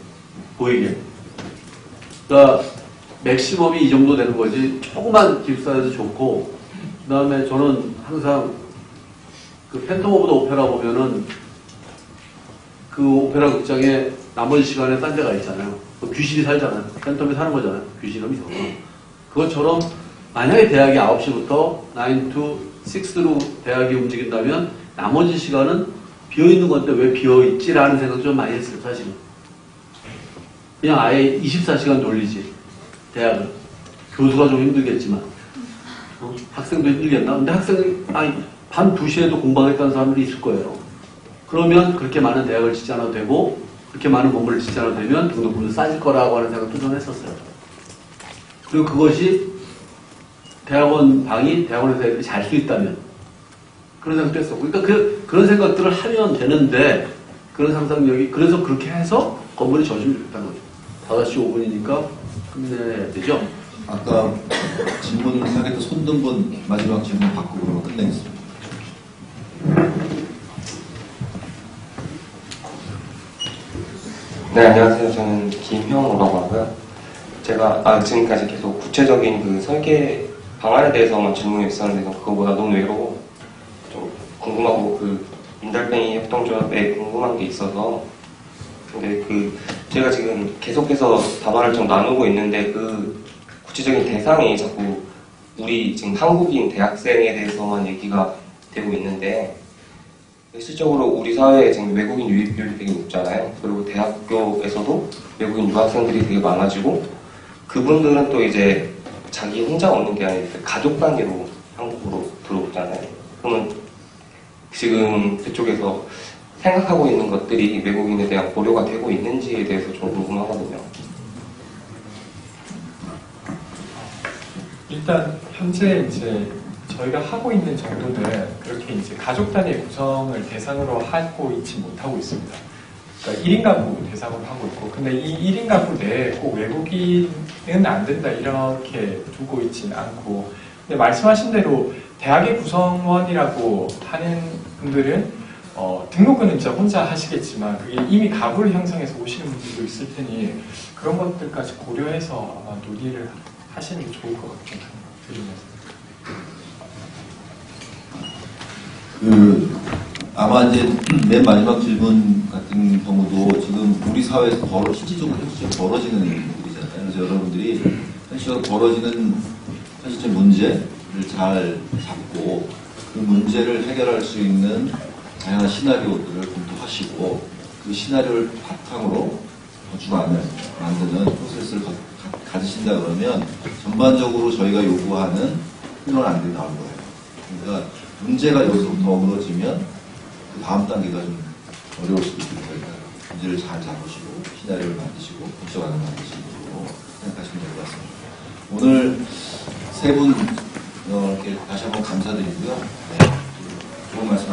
보이게. 그러니까 맥시멈이 이 정도 되는 거지. 조그만 기숙사에도 좋고, 그 다음에 저는 항상 그 팬텀 오브 더 오페라 보면은 그 오페라 극장에 나머지 시간에 딴 데가 있잖아요. 귀신이 살잖아요. 팬텀이 사는 거잖아요. 귀신음이 서고. 그것처럼 만약에 대학이 9시부터 9 to 6로 대학이 움직인다면 나머지 시간은 비어있는 건데 왜 비어있지라는 생각 좀 많이 했어요. 사실은. 그냥 아예 24시간 돌리지. 대학은. 교수가 좀 힘들겠지만. 학생도 힘들겠나? 근데 학생이 밤 2시에도 공부하겠다는 사람들이 있을 거예요. 그러면 그렇게 많은 대학을 짓지 않아도 되고 그렇게 많은 건물을 짓지 않아도 되면 등록금도 싸질 거라고 하는 생각도 좀 했었어요. 그리고 그것이 대학원 방이 대학원에서 애들이 잘 수 있다면 그런 생각도 했었고, 그러니까 그런 생각들을 하면 되는데 그런 상상력이, 그래서 그렇게 해서 건물이 져주면 좋겠다는 거죠. 5시 5분이니까 끝내야 되죠. 아까 질문을 하겠다 손든 분 마지막 질문 받고 그러면 끝내겠습니다. 네, 안녕하세요. 저는 김형우라고 하고요. 제가 지금까지 계속 구체적인 그 설계 방안에 대해서만 질문했었는데 그거보다 너무 외로워 좀 궁금하고 그 인달팽이 협동조합에 궁금한 게 있어서, 근데 제가 지금 계속해서 답안을 좀 나누고 있는데 그 구체적인 대상이 자꾸 우리 지금 한국인 대학생에 대해서만 얘기가 되고 있는데, 실질적으로 우리 사회에 지금 외국인 유입률이 되게 높잖아요. 그리고 대학교에서도 외국인 유학생들이 되게 많아지고, 그분들은 또 이제 자기 혼자 오는 게 아니라 가족 단위로 한국으로 들어오잖아요. 그러면 지금 그쪽에서 생각하고 있는 것들이 외국인에 대한 고려가 되고 있는지에 대해서 좀 궁금하거든요. 일단 현재 이제 저희가 하고 있는 정도는 그렇게 이제 가족 단위 구성을 대상으로 하고 있지 못하고 있습니다. 그러니까 1인 가구 대상으로 하고 있고, 근데 이 1인 가구 내에 꼭 외국인은 안 된다 이렇게 두고 있지는 않고, 근데 말씀하신 대로 대학의 구성원이라고 하는 분들은 등록은 진짜 혼자 하시겠지만 그게 이미 가구를 형성해서 오시는 분들도 있을 테니 그런 것들까지 고려해서 아마 논의를 하시는 게 좋을 것 같긴 그 드리면서. 아마 이제 맨 마지막 질문 같은 경우도 지금 우리 사회에서 실질적으로 벌어지는 일이잖아요. 그래서 여러분들이 현실적으로 벌어지는 현실적 문제를 잘 잡고 그 문제를 해결할 수 있는 다양한 시나리오들을 검토하시고 그 시나리오를 바탕으로 건축안을 만드는 프로세스를 가지신다 그러면 전반적으로 저희가 요구하는 필요한 안들이 나올 거예요. 그러니까 문제가 여기서부터 어그러지면 그 다음 단계가 좀 어려울 수도 있으니까 문제를 잘 잡으시고 시나리오를 만드시고 건축안을 만드시고 생각하시면 될 것 같습니다. 오늘 세 분 이렇게 다시 한번 감사드리고요. 네, 좋은 말씀